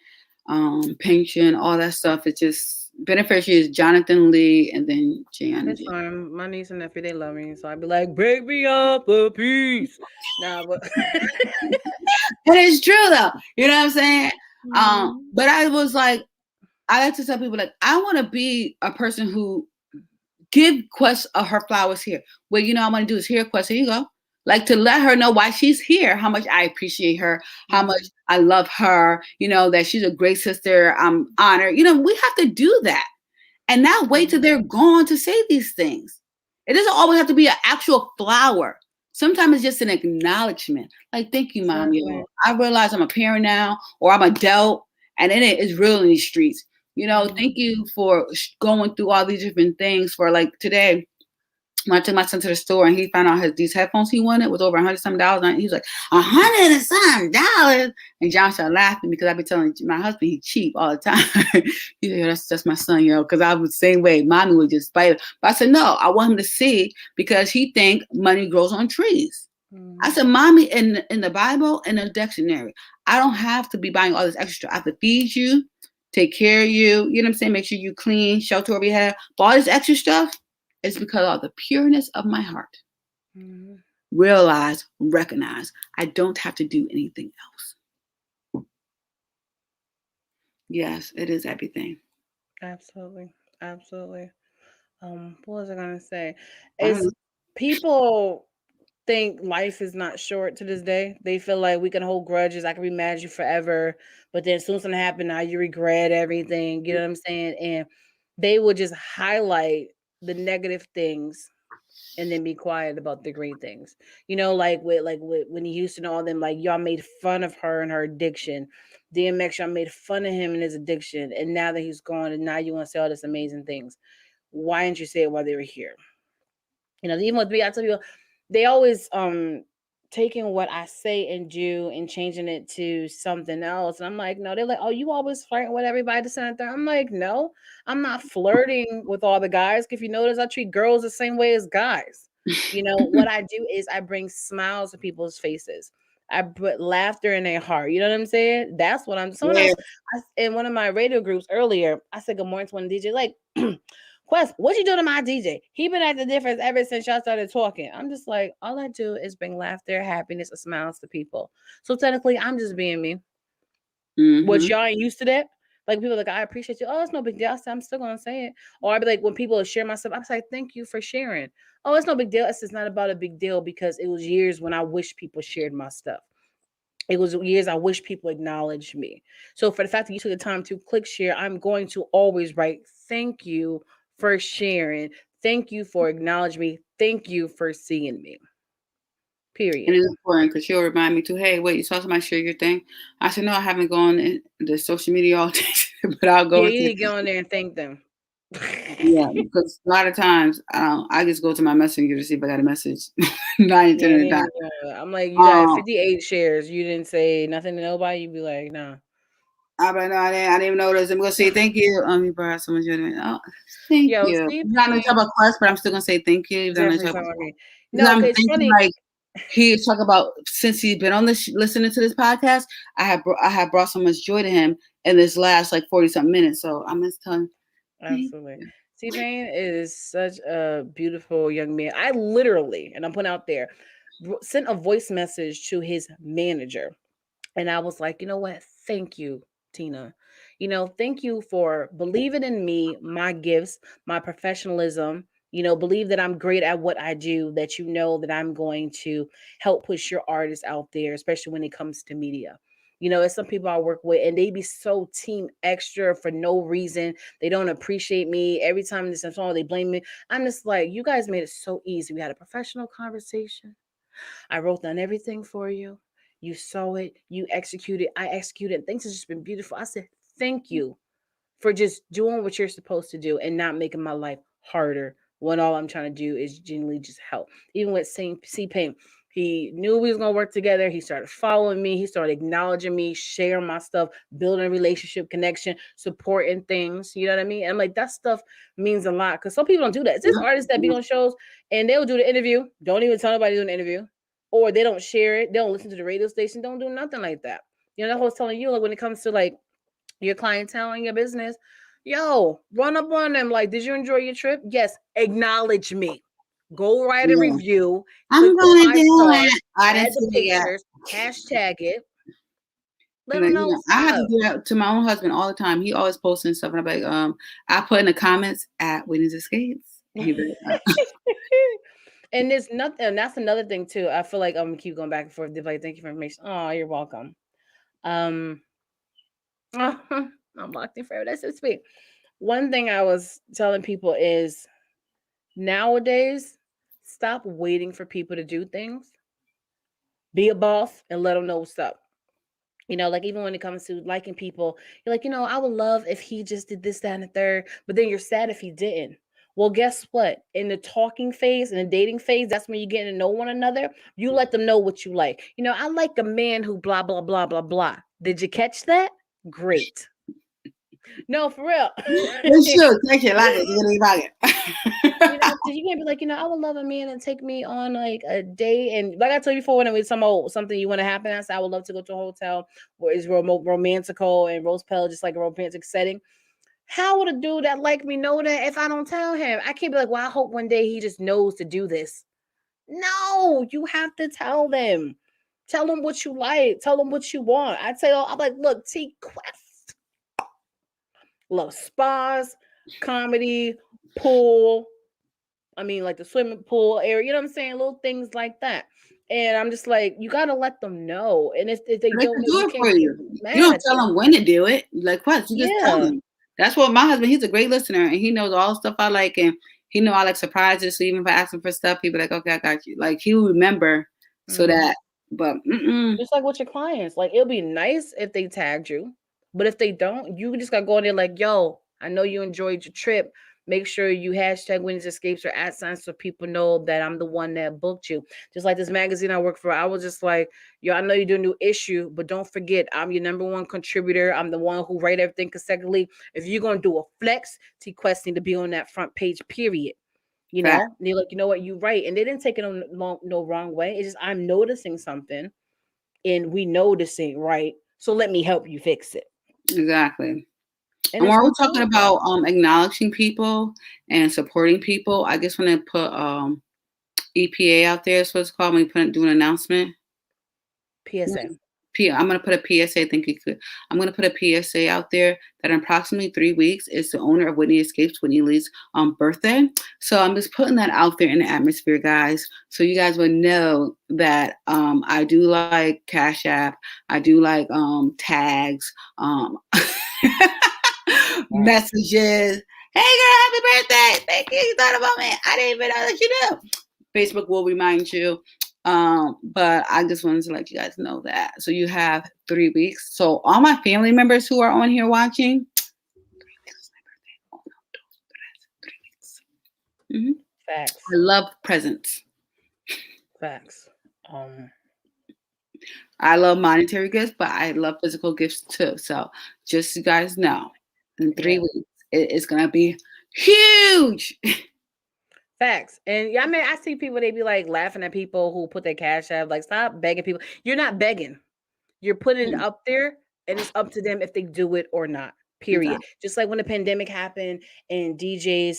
pension, all that stuff, it's just, beneficiary is Jonathan Lee and then Jan. It's fine. My niece and nephew, they love me. So I'd be like, break me up a piece. Nah, but it is true though. You know what I'm saying? But I was like, I like to tell people, like, I want to be a person who give Quest her flowers here. What I want to do is here, Quest, here you go. Like, to let her know why she's here, how much I appreciate her, how much I love her, that she's a great sister. I'm honored. We have to do that and not wait till they're gone to say these things. It doesn't always have to be an actual flower. Sometimes it's just an acknowledgement. Like, thank you, Mom. I realize I'm a parent now, or I'm an adult, and it is real in these streets. Thank you for going through all these different things. For like today, when I took my son to the store and he found out these headphones he wanted was over $100-some. And he was like, $100 and some dollars. And John started laughing because I be telling my husband he's cheap all the time. He's like, that's my son, because I was the same way. Mommy would just fight it. But I said, no, I want him to see because he think money grows on trees. I said, Mommy, in the Bible, in the dictionary, I don't have to be buying all this extra. I have to feed you, take care of you. You know what I'm saying? Make sure you clean, shelter over your head. But all this extra stuff, it's because of the pureness of my heart. Realize, recognize, I don't have to do anything else. Yes, it is everything. Absolutely. What was I gonna say? Is people think life is not short to this day. They feel like we can hold grudges. I can be mad at you forever, but then as soon as something happened, now you regret everything. You know what I'm saying? And they would just highlight the negative things and then be quiet about the great things. Like with Whitney Houston, all them, like, y'all made fun of her and her addiction. DMX, y'all made fun of him and his addiction, and now that he's gone, and now you want to say all this amazing things. Why didn't you say it while they were here? Even with me, I tell you, they always taking what I say and do and changing it to something else. And I'm like, no, they're like, oh, you always flirting with everybody to send there. I'm like, no, I'm not flirting with all the guys. If you notice, I treat girls the same way as guys. What I do is I bring smiles to people's faces. I put laughter in their heart. You know what I'm saying? That's what I'm. Yeah. Sometimes in one of my radio groups earlier, I said good morning to one DJ. Like, Quest, what you do to my DJ? He been acting different ever since y'all started talking. I'm just like, all I do is bring laughter, happiness, and smiles to people. So technically, I'm just being me. Which Mm-hmm. y'all ain't used to that. Like people are like, I appreciate you. Oh, it's no big deal. I say, I'm still gonna say it. Or I'd be like, when people share my stuff, I'm like, thank you for sharing. Oh, it's no big deal. It's just not about a big deal because it was years when I wish people shared my stuff. It was years I wish people acknowledged me. So for the fact that you took the time to click share, I'm going to always write thank you for sharing. Thank you for acknowledging me. Thank you for seeing me. And Period. it's important because she'll remind me too, hey, wait, you saw somebody share your thing? I said, no, I haven't gone in the social media all day, but I'll go Yeah, you into need to go in there and thank them. yeah, because a lot of times I just go to my messenger to see if I got a message. 9 10 Yeah, of the time. I'm like, you got Um, 58 shares. You didn't say nothing to nobody. You'd be like, nah. I but no, I didn't even notice. I'm gonna say thank you. You brought out someone's doing oh, thank Yo, you. see, I'm not gonna talk about class, but I'm still gonna say thank you. Even though I'm not definitely talking talking about about me. because No, I'm cause it's thinking funny. like he's talking about since he's been on this listening to this podcast. I have brought so much joy to him in this last like 40 something minutes. So I'm just telling. Thank Absolutely. you. T-Pain is such a beautiful young man. I literally, and I'm putting out there, sent a voice message to his manager. And I was like, you know what? Thank you, Tina. Thank you for believing in me, my gifts, my professionalism. Believe that I'm great at what I do, that you know that I'm going to help push your artists out there, especially when it comes to media. It's some people I work with and they be so team extra for no reason. They don't appreciate me. Every time this and so they blame me. I'm just like, you guys made it so easy. We had a professional conversation. I wrote down everything for you. You saw it. You executed. I executed. Things have just been beautiful. I said, thank you for just doing what you're supposed to do and not making my life harder when all I'm trying to do is genuinely just help. Even with C-Pain, he knew we was gonna work together. He started following me. He started acknowledging me, sharing my stuff, building a relationship connection, supporting things. You know what I mean? And I'm like, that stuff means a lot because some people don't do that. There's artists that be on shows and they'll do the interview, don't even tell nobody to do an interview, or they don't share it, they don't listen to the radio station, don't do nothing like that. That's what I was telling you. Like when it comes to like your clientele and your business, yo, run up on them. Like, did you enjoy your trip? Yes. Acknowledge me. Go write a Yeah, review. Click I'm the gonna five do stars. it. I Add didn't the see it yet. pictures. Hashtag it. Let And them then, know what's I have to up. do that to my own husband all the time. He always posting stuff, and I'm like, I put in the comments at Whitney's Escapes. He be like, And there's nothing. And that's another thing too. I feel like I'm gonna keep going back and forth. Like, thank you for information. Oh, you're welcome. Um, I'm locked in forever. That's so sweet. One thing I was telling people is nowadays, stop waiting for people to do things. Be a boss and let them know what's up. Like even when it comes to liking people, you're like, I would love if he just did this, that, and the third, but then you're sad if he didn't. Well, guess what? In the talking phase, in the dating phase, that's when you're getting to know one another. You let them know what you like. I like a man who blah, blah, blah, blah, blah. Did you catch that? Great. No, for real. "This should take your like it, you like it." Because you can't be like, I would love a man and take me on like a date. And like I told you before, when it was something you want to happen, I said, I would love to go to a hotel where it's romantical and rose petal, just like a romantic setting. How would a dude that like me know that if I don't tell him? I can't be like, well, I hope one day he just knows to do this. No, you have to tell them. Tell them what you like. Tell them what you want. I tell, I'm like, look, T Quest. Love spas, comedy, pool. I mean, like the swimming pool area, you know what I'm saying? Little things like that. And I'm just like, you got to let them know. And if they They don't can know, do you it can't for get you. You mad don't at tell them. them when to do it. Like what? You just tell Yeah. them. That's what my husband. He's a great listener, and he knows all the stuff I like, and he know I like surprises. So even if I ask him for stuff, he be like, "Okay, I got you." Like he will remember. So Mm-hmm. that, but Just like with your clients. Like it'll be nice if they tagged you. But if they don't, you just gotta go in there like, yo, I know you enjoyed your trip. Make sure you hashtag Winners Escapes or @ so people know that I'm the one that booked you. Just like this magazine I work for, I was just like, yo, I know you do a new issue, but don't forget, I'm your number one contributor. I'm the one who write everything consecutively. If you're gonna do a flex, T Quest need to be on that front page, period. fact. And they're like, you know what, you right. And they didn't take it on no wrong way. It's just I'm noticing something. and we know this ain't right. So let me help you fix it. Exactly. And And it's while we're talking important. about acknowledging people and supporting people, I just want to put EPA out there. That's what it's called when you do an announcement. PSA. I'm going to put a PSA. Thank you. I'm going to put a PSA out there that in approximately 3 weeks is the owner of Whitney Escapes, Whitney Lee's birthday. So I'm just putting that out there in the atmosphere, guys. So you guys would know that I do like Cash App. I do like tags, messages. Hey girl, happy birthday. Thank you. You thought about me. I didn't even know that you knew. Facebook will remind you. But I just wanted to let you guys know that. So you have 3 weeks. So all my family members who are on here watching, 3 weeks is my birthday. Oh no, 3 weeks. Mm-hmm. Facts. I love presents. Facts. I love monetary gifts, but I love physical gifts too. So just so you guys know, in 3 weeks, it's gonna be huge. Facts. And yeah, I mean, I see people, they be like laughing at people who put their Cash App, like, stop begging people. You're not begging. You're putting it up there, and it's up to them if they do it or not. Period. Exactly. Just like when the pandemic happened and DJs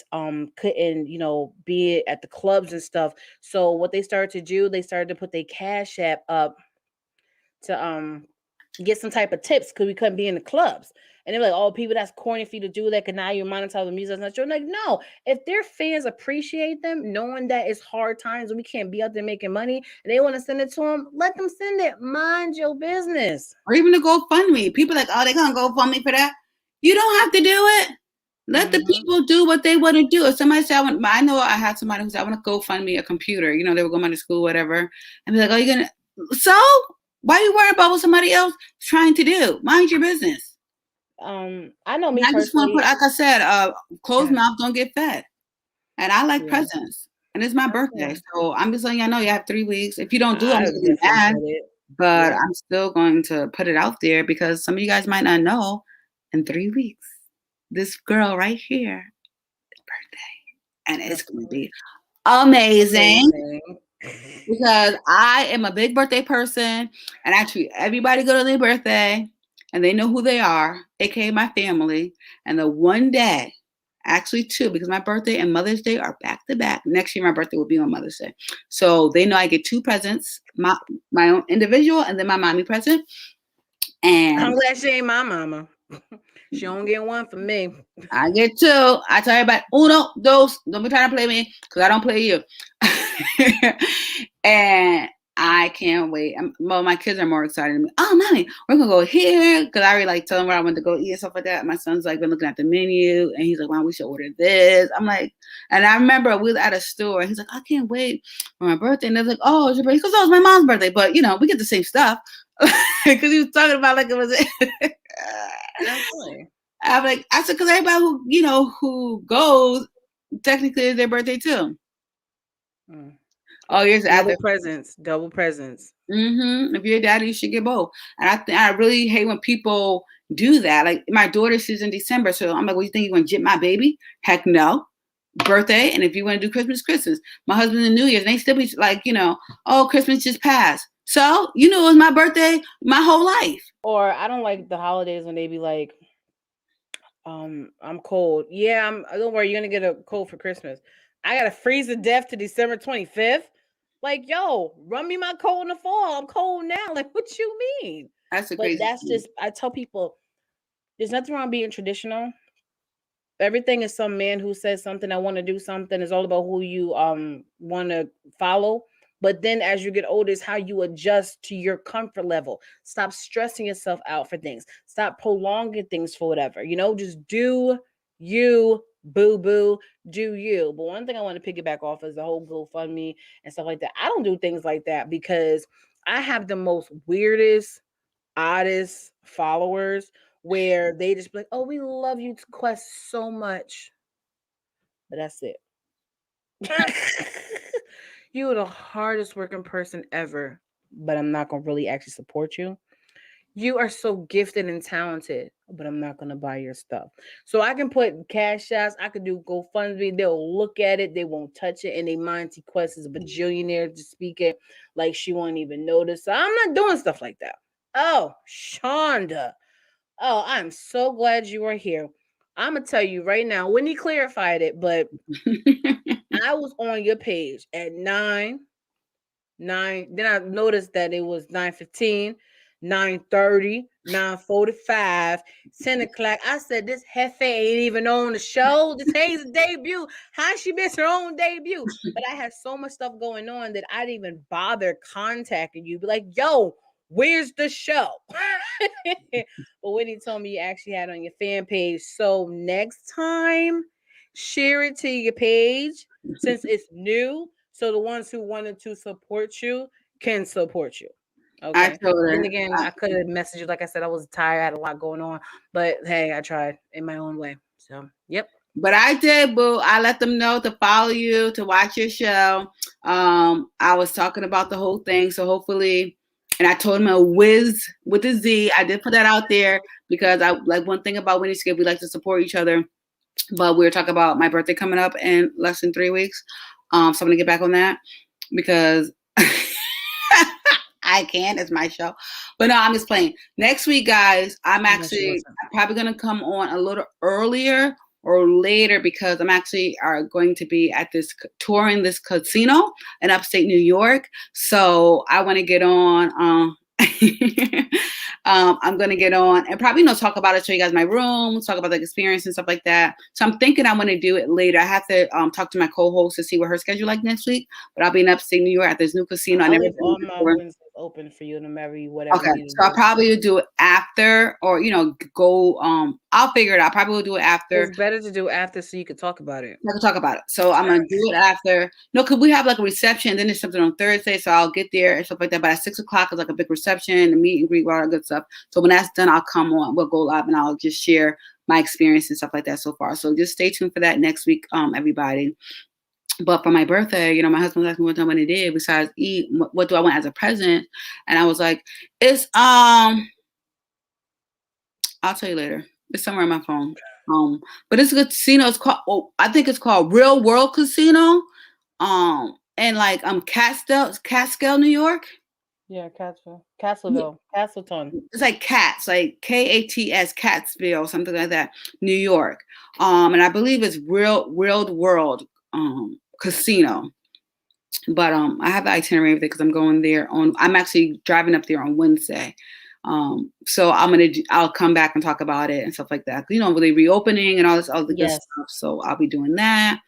couldn't, be at the clubs and stuff. So what they started to do, they started to put their Cash App up to get some type of tips because we couldn't be in the clubs. And they're like, oh, people, that's corny for you to do that because now you monetize the music. That's not true. I'm like, no, if their fans appreciate them, knowing that it's hard times and we can't be out there making money and they want to send it to them, let them send it. Mind your business. Or even a GoFundMe. People are like, oh, they're gonna GoFundMe for that. You don't have to do it. Let the people do what they want to do. If somebody said, I know I had somebody who said, I want to GoFundMe a computer. They were going to school, whatever. And be like, oh, you're gonna. So why are you worried about what somebody else is trying to do? Mind your business. I know me I just want to personally. put, like I said, closed mouth don't get fed. And I like presents. And it's my birthday. So I'm just letting y'all know you have 3 weeks. If you don't do it, I'm I not gonna be definitely mad. put it. But I'm still going to put it out there because some of you guys might not know. In 3 weeks, this girl right here, birthday. And it's going to be amazing. Because I am a big birthday person, and I treat everybody go to their birthday, and they know who they are, aka my family. And the one day, actually two, because my birthday and Mother's Day are back to back. Next year, my birthday will be on Mother's Day, so they know I get 2 presents: my own individual, and then my mommy present. And I'm glad she ain't my mama. She don't get one from me. I get 2. I tell everybody, uno, dos. Don't be trying to play me because I don't play you. And I can't wait. Well, my kids are more excited than me. Oh, mommy, we're gonna go here because I already tell them where I want to go eat and stuff like that. My son's been looking at the menu and he's like, "Wow, we should order this." I'm like, and I remember we was at a store. And he's like, "I can't wait for my birthday." And they're like, "Oh, it's your birthday?" Because, "Oh, it's my mom's birthday." But we get the same stuff because he was talking about like it was. I'm like, I said, because everybody who goes technically is their birthday too. Oh, here's double presents. Double presents. If you're a daddy, you should get both. And I really hate when people do that. Like my daughter's is in December, so I'm like, "What, you think you're gonna jip my baby?" Heck no. Birthday, and if you want to do Christmas, Christmas. My husband and New Year's, and they still be like, "Oh, Christmas just passed." So it was my birthday my whole life. Or I don't like the holidays when they be like, I'm cold. Yeah, don't worry, you're gonna get a cold for Christmas. I gotta freeze to death to December 25th. Like, yo, run me my cold in the fall. I'm cold now. Like, what you mean? That's a But crazy that's thing. just, I tell people, there's nothing wrong being traditional. Everything is some man who says something, I want to do something. It's all about who you want to follow. But then as you get older, it's how you adjust to your comfort level. Stop stressing yourself out for things. Stop prolonging things for whatever. Just do you, boo boo, do you. But one thing I want to piggyback off is the whole GoFundMe and stuff like that. I don't do things like that because I have the most weirdest, oddest followers where they just be like, "Oh, we love you, Quest, so much," but that's it. You are the hardest working person ever, but I'm not gonna really actually support you. You are so gifted and talented, but I'm not gonna buy your stuff. So I can put cash outs, I could do GoFundMe, they'll look at it, they won't touch it, and they mind Quest is a bajillionaire to speak it like she won't even notice. So I'm not doing stuff like that. Oh, Shonda. Oh, I'm so glad you are here. I'm gonna tell you right now, Whitney clarified it, but I was on your page at 9. Then I noticed that it was 9:15, 9:30, 9:45, 10 o'clock. I said, this Hefe ain't even on the show. This ain't a debut. How she missed her own debut? But I had so much stuff going on that I didn't even bother contacting you. Be like, yo, where's the show? But Whitney told me you actually had it on your fan page. So next time, share it to your page since it's new. So the ones who wanted to support you can support you. I Okay. told Then her. again, I could have messaged you. Like I said, I was tired. I had a lot going on. But hey, I tried in my own way. So, yep. But I did, boo. I let them know to follow you, to watch your show. I was talking about the whole thing, so hopefully, and I told him a whiz with a Z. I did put that out there because I like one thing about Winnie Skip, we like to support each other. But we were talking about my birthday coming up in less than 3 weeks. So I'm gonna get back on that because I can. It's my show. But no, I'm just playing. Next week, guys, I'm probably gonna come on a little earlier or later because I'm actually are going to be at this touring this casino in upstate New York. So I want to get on. I'm gonna get on and probably talk about it, show you guys my room, talk about the experience and stuff like that. So I'm thinking I want to do it later. I have to talk to my co-host to see what her schedule like next week. But I'll be in upstate New York at this new casino. I'll leave all my Wednesdays open for you to marry whatever. Okay, so I'll probably do it after, or go. I'll figure it out. Probably will do it after. It's better to do after so you can talk about it. I can talk about it. So I'm gonna do it after. No, because we have like a reception, and then there's something on Thursday, so I'll get there and stuff like that. But at 6:00 is like a big reception, a meet and greet, all that good stuff. So when that's done, I'll come on. We'll go live, and I'll just share my experience and stuff like that so far. So just stay tuned for that next week, everybody. But for my birthday, my husband asked me what time when he did besides eat, what do I want as a present? And I was like, it's I'll tell you later. It's somewhere on my phone. But it's a good casino. It's called I think it's called Real World Casino. And like Catskill, New York. Yeah, Castleville, Castleton. It's like Cats, like Kats, Catsville, something like that, New York. And I believe it's Real World Casino. But I have the itinerary of it because I'm going there I'm actually driving up there on Wednesday. So I'll come back and talk about it and stuff like that. With the reopening and all this other good stuff. So I'll be doing that.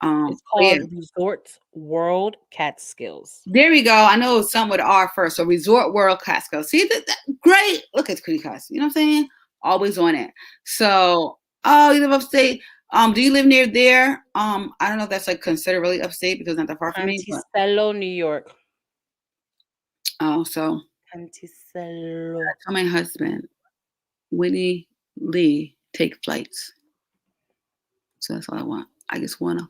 It's called Resort World Catskills. There we go. I know it's something with R first. So Resort World Catskills. See that great. Look at Cootie Cuss. You know what I'm saying? Always on it. So you live upstate. Do you live near there? I don't know if that's like considered really upstate because it's not that far from me. Monticello, New York. Oh, so Monticello. I told my husband, Whitney Lee, take flights. So that's all I want. I just wanna.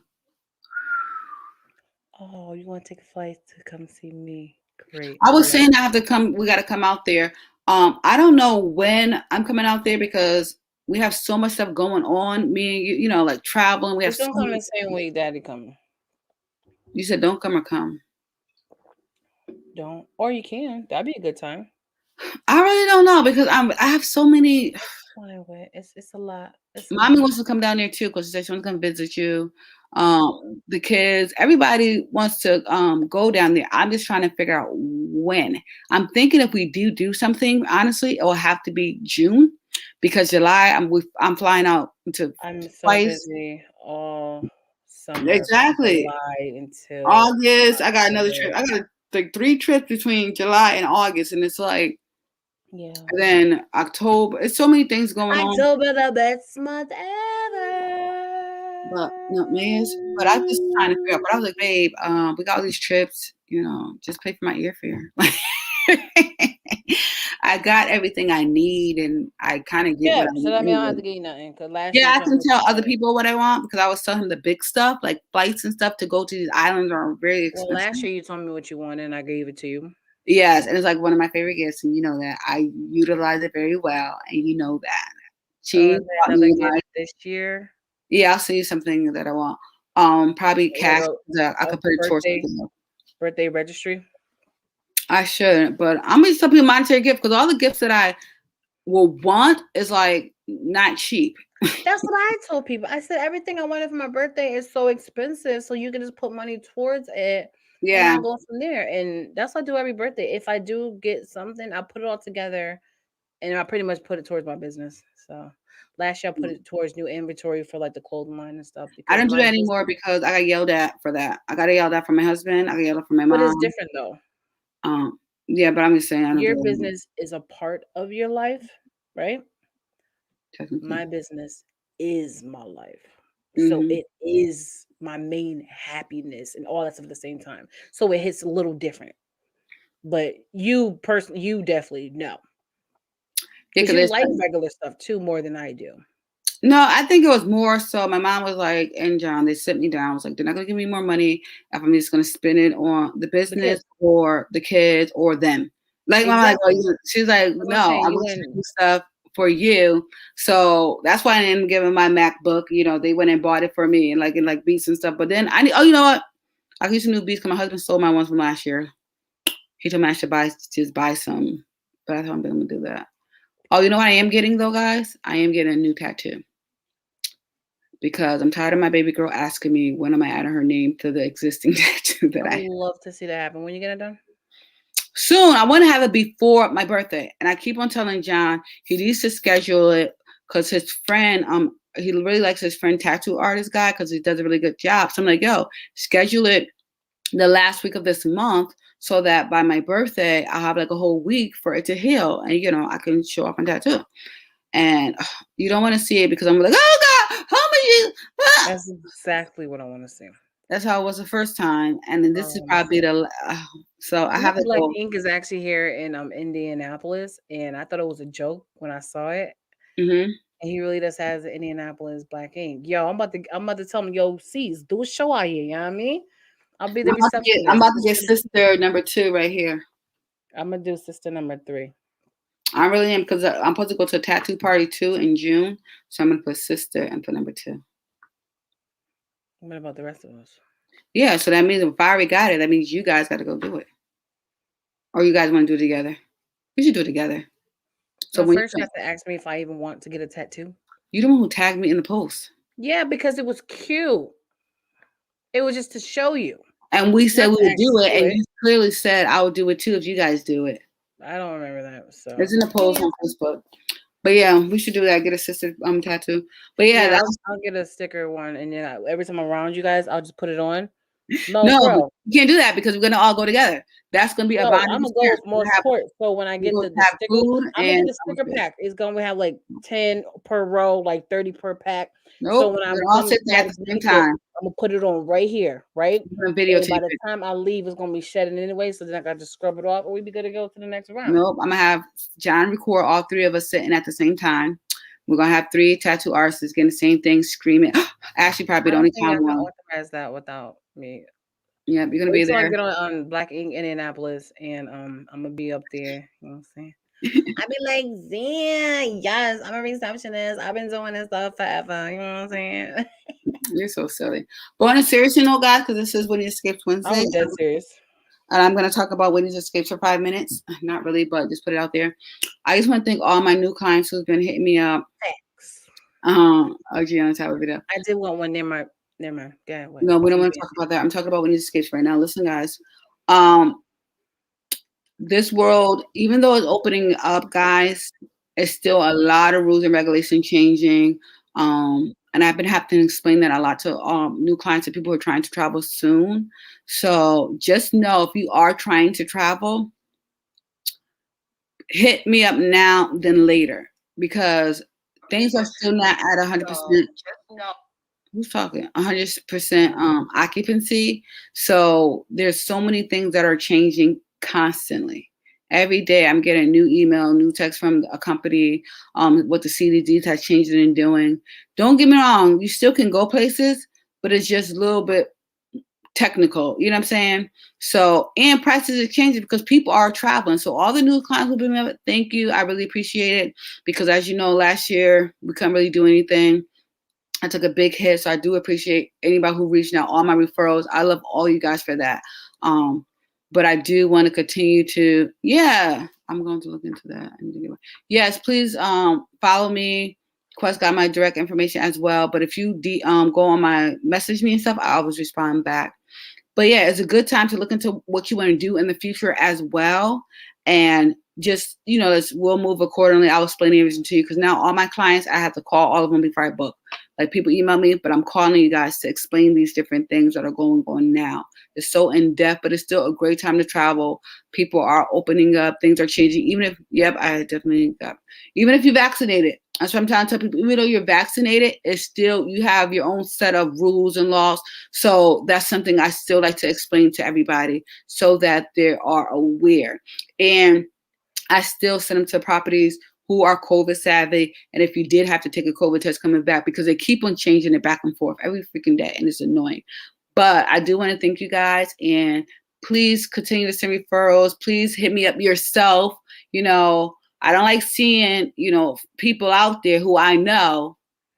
Oh, you want to take a flight to come see me? Great. I was saying I have to come. We got to come out there. I don't know when I'm coming out there because we have so much stuff going on. Me and you, like traveling. We have. Don't come the same week, Daddy coming. You said don't come or come. Don't, or you can. That'd be a good time. I really don't know because I have so many. It's a lot. Mommy wants to come down there too because she said she wants to come visit you. The kids, everybody wants to go down there. I'm just trying to figure out when. I'm thinking if we do something, honestly, it will have to be June because July I'm flying out to. I'm so busy all summer. Exactly. July until August. I got another trip. I got like 3 trips between July and August, and it's like. Yeah. And then October. It's so many things going on. October, the best month ever. But but I'm just trying to figure out. But I was like, babe, we got all these trips. Just pay for my airfare. I got everything I need, and I kind of get. Yeah, so that means I don't have to get you nothing. Cause I can tell other people what I want because I was telling them the big stuff, like flights and stuff, to go to these islands are very expensive. Well, last year you told me what you wanted, and I gave it to you. Yes, and it's like one of my favorite gifts, and you know that I utilize it very well, and you know that. Oh, She is there bought another me gift like, this year? yeah, I'll see something that I want. Probably cash that I A could put it towards birthday something else. birthday registry? I should, but I'm gonna tell people monetary gift because all the gifts that I will want is like not cheap. That's what I told people. I said everything I wanted for my birthday is so expensive, so you can just put money towards it, and Yeah. I'll go from there. And that's what I do every birthday. If I do get something, I put it all together, and I pretty much put it towards my business. So last year I put it towards new inventory for like the clothing line and stuff I because don't do my that anymore business. because I got yelled at for that. I got yelled at from my husband. I got yelled at from my But it's mom. different though. Um, yeah, but I'm just saying I don't do Your that anymore, business is a part of your life, right? technically. My business is my life. So Hmm. it is my main happiness and all that stuff at the same time. So it hits a little different. But you definitely know. Yeah, Because because you it's like regular stuff too more than I do. no, I think it was more so my mom was like, and John, they sit me down. I was like, they're not gonna give me more money if I'm just gonna spend it on the The business kids. or the kids or them. Like my mom, like, Exactly. she's like, That's what I'm no, saying. I'm You gonna and do stuff for you. So that's why I didn't give them my MacBook. You know, they went and bought it for me and like beats and stuff. But then oh, you know what? I get some new beats because my husband stole my ones from last year. He told me I should buy some, but I told him I'm gonna do that. Oh, you know what I am getting though, guys? I am getting a new tattoo because I'm tired of my baby girl asking me when am I adding her name to the existing tattoo that I I would have. love to see that happen. When you get it done? Soon. I want to have it before my birthday, and I keep on telling John he needs to schedule it because his friend, he really likes his friend tattoo artist guy because he does a really good job. So I'm like, yo, schedule it the last week of this month so that by my birthday I'll have like a whole week for it to heal, and you know I can show off my tattoo. And you don't want to see it because I'm like, oh God, how many? That's exactly what I want to see. That's how it was the first time, and then I this is want to probably see. the. So I You know, have to Black go. Ink is actually here in Indianapolis, and I thought it was a joke when I saw it. Hmm. And he really does has the Indianapolis Black Ink. Yo, I'm about to tell him, yo, C's, do a show out here, you know what I mean? I'll be the I'm receptionist. about to get sister number 2 right here. I'm gonna do sister number 3. I really am because I'm supposed to go to a tattoo party too in June, so I'm gonna put sister and put number 2. What about the rest of us? Yeah, so that means if I already got it, that means you guys got to go do it, or you guys want to do it together. We should do it together. So No, when first you have to ask me if I even want to get a tattoo. you the one who tagged me in the post, Yeah, because it was cute. It was just to show you, and we said not we to would do actually it, do and it. you clearly said I would do it too if you guys do it. I don't remember that. It's So in the post yeah, on Facebook. But yeah, we should do that. Get a sister tattoo. But yeah, yeah, that's I'll get a sticker one, and then every time I'm around you guys, I'll just put it on. No, no, for you real. can't do that because we're gonna all go together. That's gonna be a No, bonding Imma go experience. with more support. So when I We're get gonna the have stickers, food Imma and get a sticker pack. It's gonna have like 10 per row, like 30 per pack. So nope, when we're I'm gonna all coming to sit there at somebody the to same get this, time. Imma put it on right here, right? We're gonna And by videotape the it. time I leave, it's gonna be shedding anyway. So then I got to scrub it off, and we be good to go to the next round. Nope, I'm gonna have John record all 3 of us sitting at the same time. We're gonna have 3 tattoo artists getting the same thing, screaming. Ashley probably I the don't only think y'all time can one. authorize that without me. Yeah, you're gonna Wait be till I there. get on Black Ink Indianapolis, and I'm gonna be up there. You know what I'm saying? I be like, Zan, yes, I'm a receptionist. I've been doing this stuff forever. You know what I'm saying? You're so silly. But on a serious note, guys, because this is Whitney's Escapes Wednesday, I'm dead serious. and I'm gonna talk about Whitney's Escapes for 5 minutes. Not really, but just put it out there. I just want to thank all my new clients who've been hitting me up. Facts. Oh, Gianna, type of video. I did want one near my. Never mind. Yeah, what? No, we don't want to Continue. talk about that. I'm talking about Whitney's Escapes right now. Listen, guys. This world, even though it's opening up, guys, it's still a lot of rules and regulations changing. And I've been having to explain that a lot to new clients and people who are trying to travel soon. So just know if you are trying to travel, hit me up now than later because things are still not at 100%. Who's talking? 100% occupancy. So there's so many things that are changing constantly. Every day I'm getting a new email, new text from a company, what the CDD has changed and doing. Don't get me wrong, you still can go places, but it's just a little bit technical. You know what I'm saying? So, and prices are changing because people are traveling. So all the new clients will be met. Thank you. I really appreciate it because as you know, last year we couldn't really do anything. I took a big hit. So I do appreciate anybody who reached out, all my referrals. I love all you guys for that. But I do want to continue to, I'm going to look into that. Yes, please follow me. Quest got my direct information as well. But if you go on my message me and stuff, I always respond back. But yeah, it's a good time to look into what you want to do in the future as well. And just, we'll move accordingly. I'll explain everything to you because now all my clients, I have to call all of them before I book. Like people email me, but I'm calling you guys to explain these different things that are going on now. It's so in depth, but it's still a great time to travel. People are opening up. Things are changing. Even if you're vaccinated. That's what I'm trying to tell people. Even though you're vaccinated, it's still, you have your own set of rules and laws. So that's something I still like to explain to everybody so that they are aware. And I still send them to properties who are COVID savvy. And if you did have to take a COVID test coming back, because they keep on changing it back and forth every freaking day. And it's annoying. But I do want to thank you guys. And please continue to send referrals. Please hit me up yourself. I don't like seeing, people out there who I know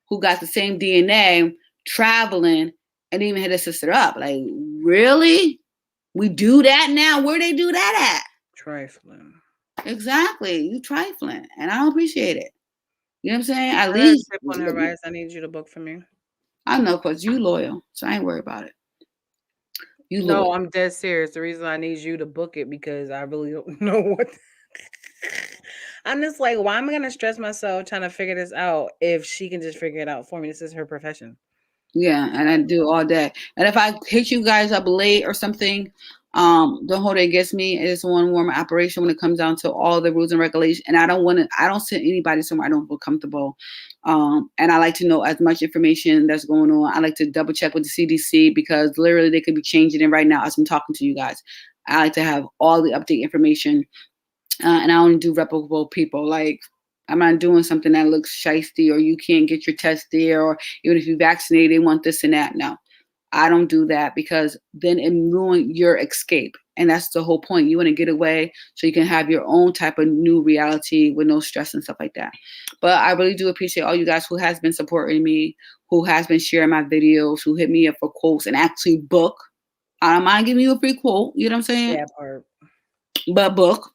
who got the same DNA traveling and even hit a sister up. Like, really? We do that now? Where they do that at? Trifling. Exactly. You trifling. And I don't appreciate it. You know what I'm saying? At I least. Tip on her rice. I need you to book for me. I know, because you loyal. So I ain't worried about it. You No, loyal. I'm dead serious. The reason I need you to book it because I really don't know what. I'm just like, why am I going to stress myself trying to figure this out if she can just figure it out for me? This is her profession. Yeah, and I do all day. And if I hit you guys up late or something, don't hold it against me. It is one warm operation when it comes down to all the rules and regulations. And I don't send anybody somewhere I don't feel comfortable. And I like to know as much information that's going on. I like to double check with the CDC because literally they could be changing it right now as I'm talking to you guys. I like to have all the update information. And I only do reputable people. Like, I'm not doing something that looks shiesty or you can't get your test there, or even if you're vaccinated, they want this and that. No, I don't do that because then it ruins your escape. And that's the whole point. You want to get away so you can have your own type of new reality with no stress and stuff like that. But I really do appreciate all you guys who has been supporting me, who has been sharing my videos, who hit me up for quotes and actually book. I don't mind giving you a free quote. You know what I'm saying? That part. But book.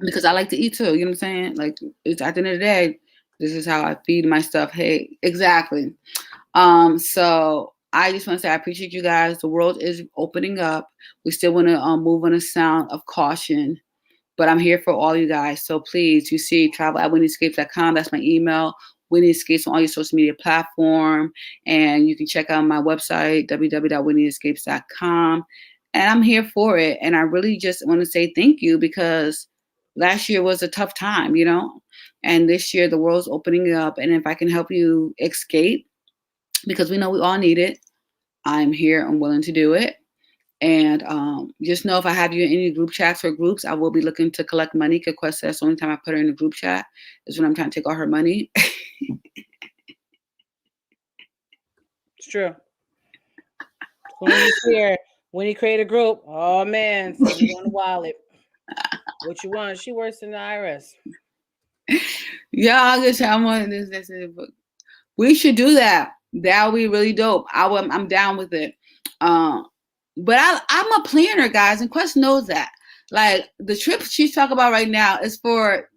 Because I like to eat too, you know what I'm saying? Like, it's at the end of the day, this is how I feed my stuff. Hey, exactly. So I just want to say I appreciate you guys. The world is opening up. We still want to move on a sound of caution, but I'm here for all you guys. So please, you see, travel at WhitneyEscapes.com. That's my email. Whitney Escapes on all your social media platform, and you can check out my website www.WhitneyEscapes.com. And I'm here for it. And I really just want to say thank you because last year was a tough time, and this year the world's opening up. And if I can help you escape, because we know we all need it, I'm here. I'm willing to do it. And just know if I have you in any group chats or groups, I will be looking to collect money. Quest says the only time I put her in a group chat is when I'm trying to take all her money. It's true. When he create a group, oh man, so you want to wallet. What you want? She works in the IRS. Yeah, I guess I'm on this. We should do that. That would be really dope. I'm down with it. But I'm a planner, guys, and Quest knows that. Like, the trip she's talking about right now is for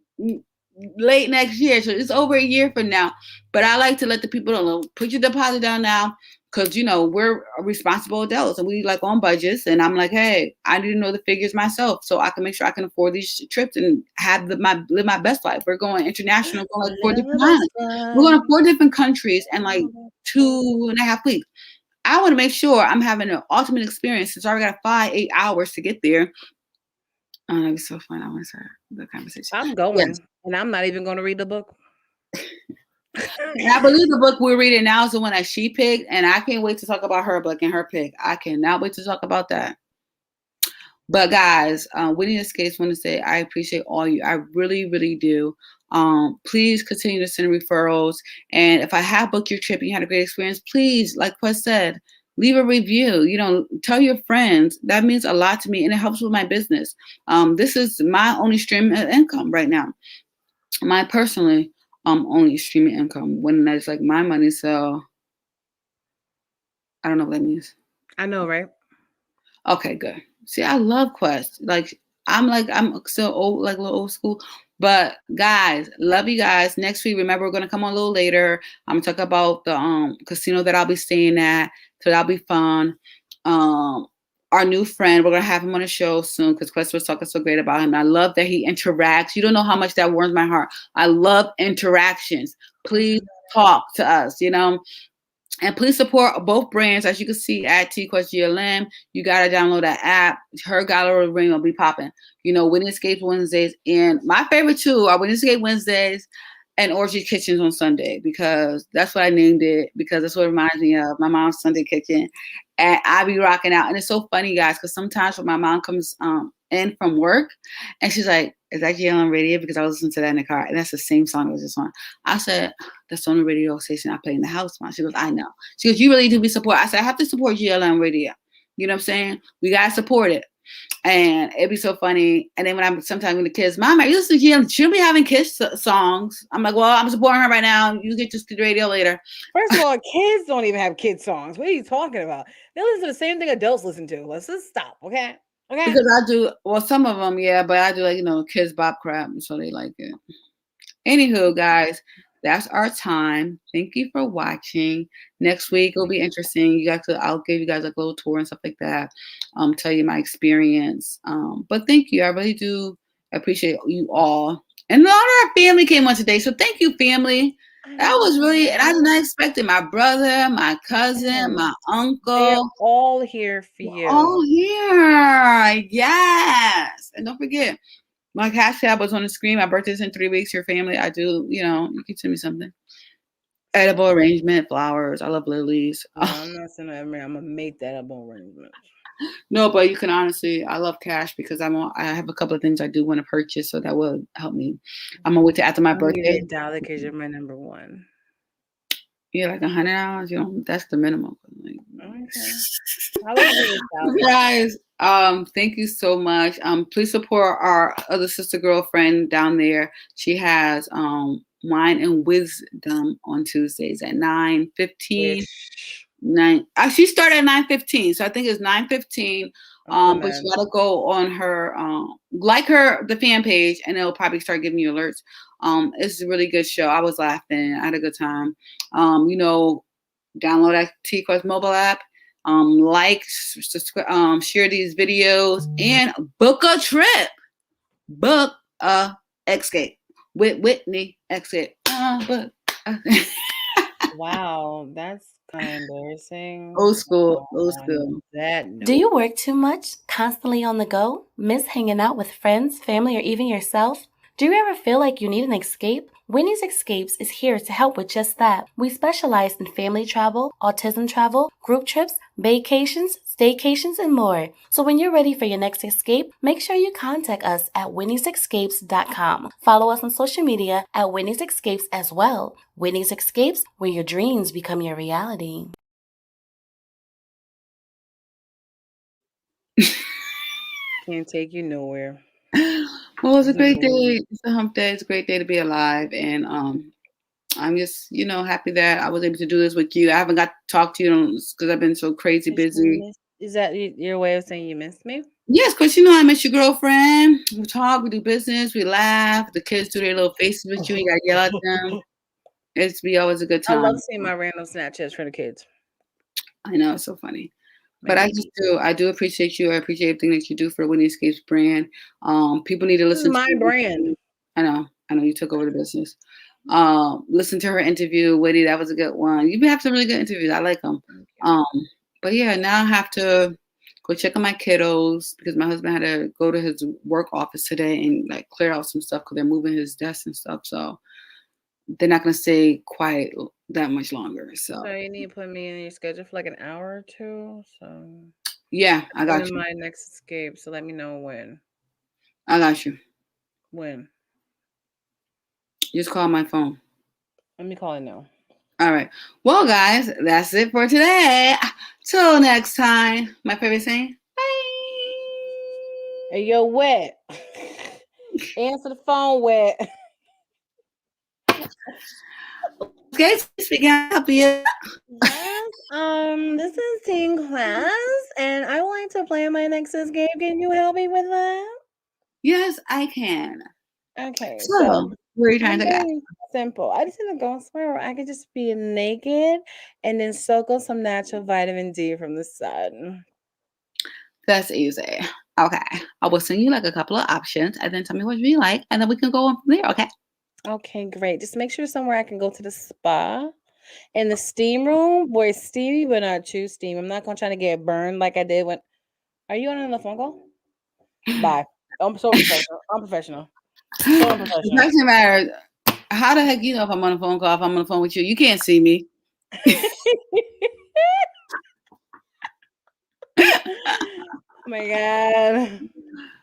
late next year, so it's over a year from now. But I like to let the people know, put your deposit down now, because we're responsible adults and we like on budgets. And I'm like, hey, I need to know the figures myself so I can make sure I can afford these trips and live my best life. We're going international, going like 4 different islands. We're going to 4 different countries and like 2.5 weeks. I want to make sure I'm having an ultimate experience since I already got 8 hours to get there. Oh, that'd be so fun. I want to start the conversation. I'm going, and I'm not even going to read the book. And I believe the book we're reading now is the one that she picked, and I can't wait to talk about her book and her pick. I cannot wait to talk about that. But guys, Whitney Escapes want to say I appreciate all you. I really, really do. Please continue to send referrals. And if I have booked your trip and you had a great experience, please, like Quest said, leave a review. Tell your friends. That means a lot to me, and it helps with my business. This is my only stream of income right now. My personally only streaming income when that's like my money. So I don't know what that means. I know, right? Okay, good. See, I love Quest. I'm still old, like a little old school. But guys, love you guys. Next week, remember we're gonna come on a little later. I'm gonna talk about the casino that I'll be staying at. So that'll be fun. Our new friend, we're gonna have him on the show soon because Quest was talking so great about him. I love that he interacts. You don't know how much that warms my heart. I love interactions. Please talk to us, And please support both brands. As you can see at TQuest GLM, you got to download that app. Her gallery ring will be popping. Whitney Escapes Wednesdays. And my favorite two are Whitney Escape Wednesdays and Orgy Kitchens on Sunday, because that's what I named it, because that's what it reminds me of my mom's Sunday kitchen. And I be rocking out. And it's so funny, guys, because sometimes when my mom comes in from work and she's like, "Is that GLM radio?" Because I was listening to that in the car. And that's the same song that was just on. I said, "That's the only radio station I play in the house, Mom." She goes, "I know." She goes, "You really do be support." I said, "I have to support GLM radio." You know what I'm saying? We got to support it. And it'd be so funny. And then sometimes when the kids, "Mom, are you listening to GLM? She'll be having kids songs." I'm like, "Well, I'm supporting her right now. You get to the radio later." First of all, kids don't even have kid songs. What are you talking about? They listen to the same thing adults listen to. Let's just stop, okay? Okay. Because I do, well, some of them, yeah, but I do kids bop crap, so they like it. Anywho, guys, that's our time. Thank you for watching. Next week will be interesting. I'll give you guys a little tour and stuff like that. Tell you my experience. But thank you. I really do appreciate you all. And a lot of our family came on today, so thank you, family. That was really, and I did not expect it. My brother, my cousin, my uncle. They're all here for you. All here. Yes. And don't forget, my Cash App was on the screen. My birthday's in 3 weeks. Your family, I do, you can send me something. Edible arrangement, flowers. I love lilies. I'm not sending I'm gonna make that edible arrangement. No, but you can honestly, I love cash because I have a couple of things I do want to purchase, so that will help me. I'm gonna wait till after my birthday. $1 because you're my number one. Yeah, like $100. That's the minimum. Okay. Guys, thank you so much. Please support our other sister girlfriend down there. She has Wine and Wisdom on Tuesdays at 9:15. She started at 9:15, so I think it's 9:15. But you gotta go on her like the fan page, and it'll probably start giving you alerts. It's a really good show. I was laughing. I had a good time. Download that TQuest mobile app. Subscribe, share these videos, and book a trip. Book a escape with Whitney Escape. Wow, that's kind of embarrassing. Old school. Do you work too much? Constantly on the go? Miss hanging out with friends, family, or even yourself? Do you ever feel like you need an escape? Whitney's Escapes is here to help with just that. We specialize in family travel, autism travel, group trips, vacations, staycations, and more. So when you're ready for your next escape, make sure you contact us at whitneysescapes.com. Follow us on social media at Whitney's Escapes as well. Whitney's Escapes, where your dreams become your reality. Can't take you nowhere. Well, it's a great day. It's a hump day. It's a great day to be alive. And I'm just, happy that I was able to do this with you. I haven't got to talk to you because I've been so crazy busy. Is that your way of saying you missed me? Yes, because I miss your girlfriend. We talk, we do business, we laugh. The kids do their little faces with you. You got to yell at them. It's be always a good time. I love seeing my random Snapchats for the kids. I know, it's so funny. But I do appreciate you. I appreciate everything that you do for Whitney Escapes brand. People need to listen. This is my brand. I know you took over the business. Listen to her interview, Whitney. That was a good one. You have some really good interviews. I like them. But yeah, now I have to go check on my kiddos because my husband had to go to his work office today and clear out some stuff because they're moving his desk and stuff. So they're not going to stay quiet that much longer. So you need to put me in your schedule for an hour or two. So yeah, I got you. My next escape. So let me know when. I got you. When? Just call my phone. Let me call it now. All right. Well, guys, that's it for today. Till next time. My favorite saying. Bye. Hey, yo, Wet. Answer the phone, Wet. Okay, speaking up here. Yes. This is Teen Class, and I would like to play my Nexus game. Can you help me with that? Yes, I can. Okay, So, so where are you trying I'm to go? very simple. I just want to go somewhere where I could just be naked and then soak up some natural vitamin D from the sun. That's easy. Okay. I will send you like a couple of options and then tell me what you like, and then we can go on from there. Okay. Okay, great. Just make sure somewhere I can go to the spa. In the steam room, where it's steamy but not too steam. I'm not gonna try to get burned like I did when. Are you on another phone call? Bye. I'm so professional. I'm professional. So The unprofessional. question matters. How the heck you know if I'm on a phone call, if I'm on the phone with you? You can't see me. Oh my god.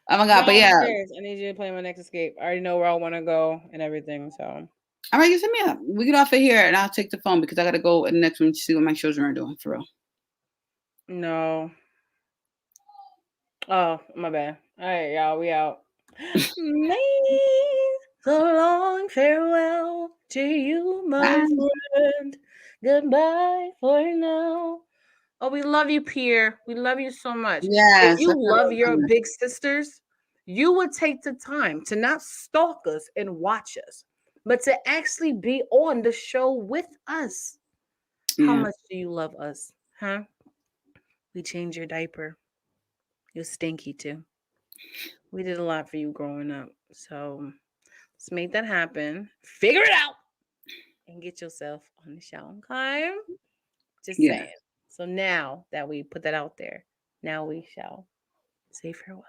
Oh my God. But Y'all yeah. upstairs. I need you to play my next escape. I already know where I want to go and everything. So All right, you send me up. We get off of here and I'll take the phone because I gotta go in the next room to see what my children are doing for real. no. Oh, my bad. All right, y'all. We out. So long farewell to you, my Bye. friend. Goodbye for now. Oh, we love you, Pierre. We love you so much. If Yes. you That's love your big sisters, you would take the time to not stalk us and watch us, but to actually be on the show with us. How yeah. much do you love us? Huh? We changed your diaper. You're stinky too. We did a lot for you growing up. So let's make that happen. Figure it out and get yourself on the show. Okay? Just Yeah. saying. So now that we put that out there, now we shall say farewell.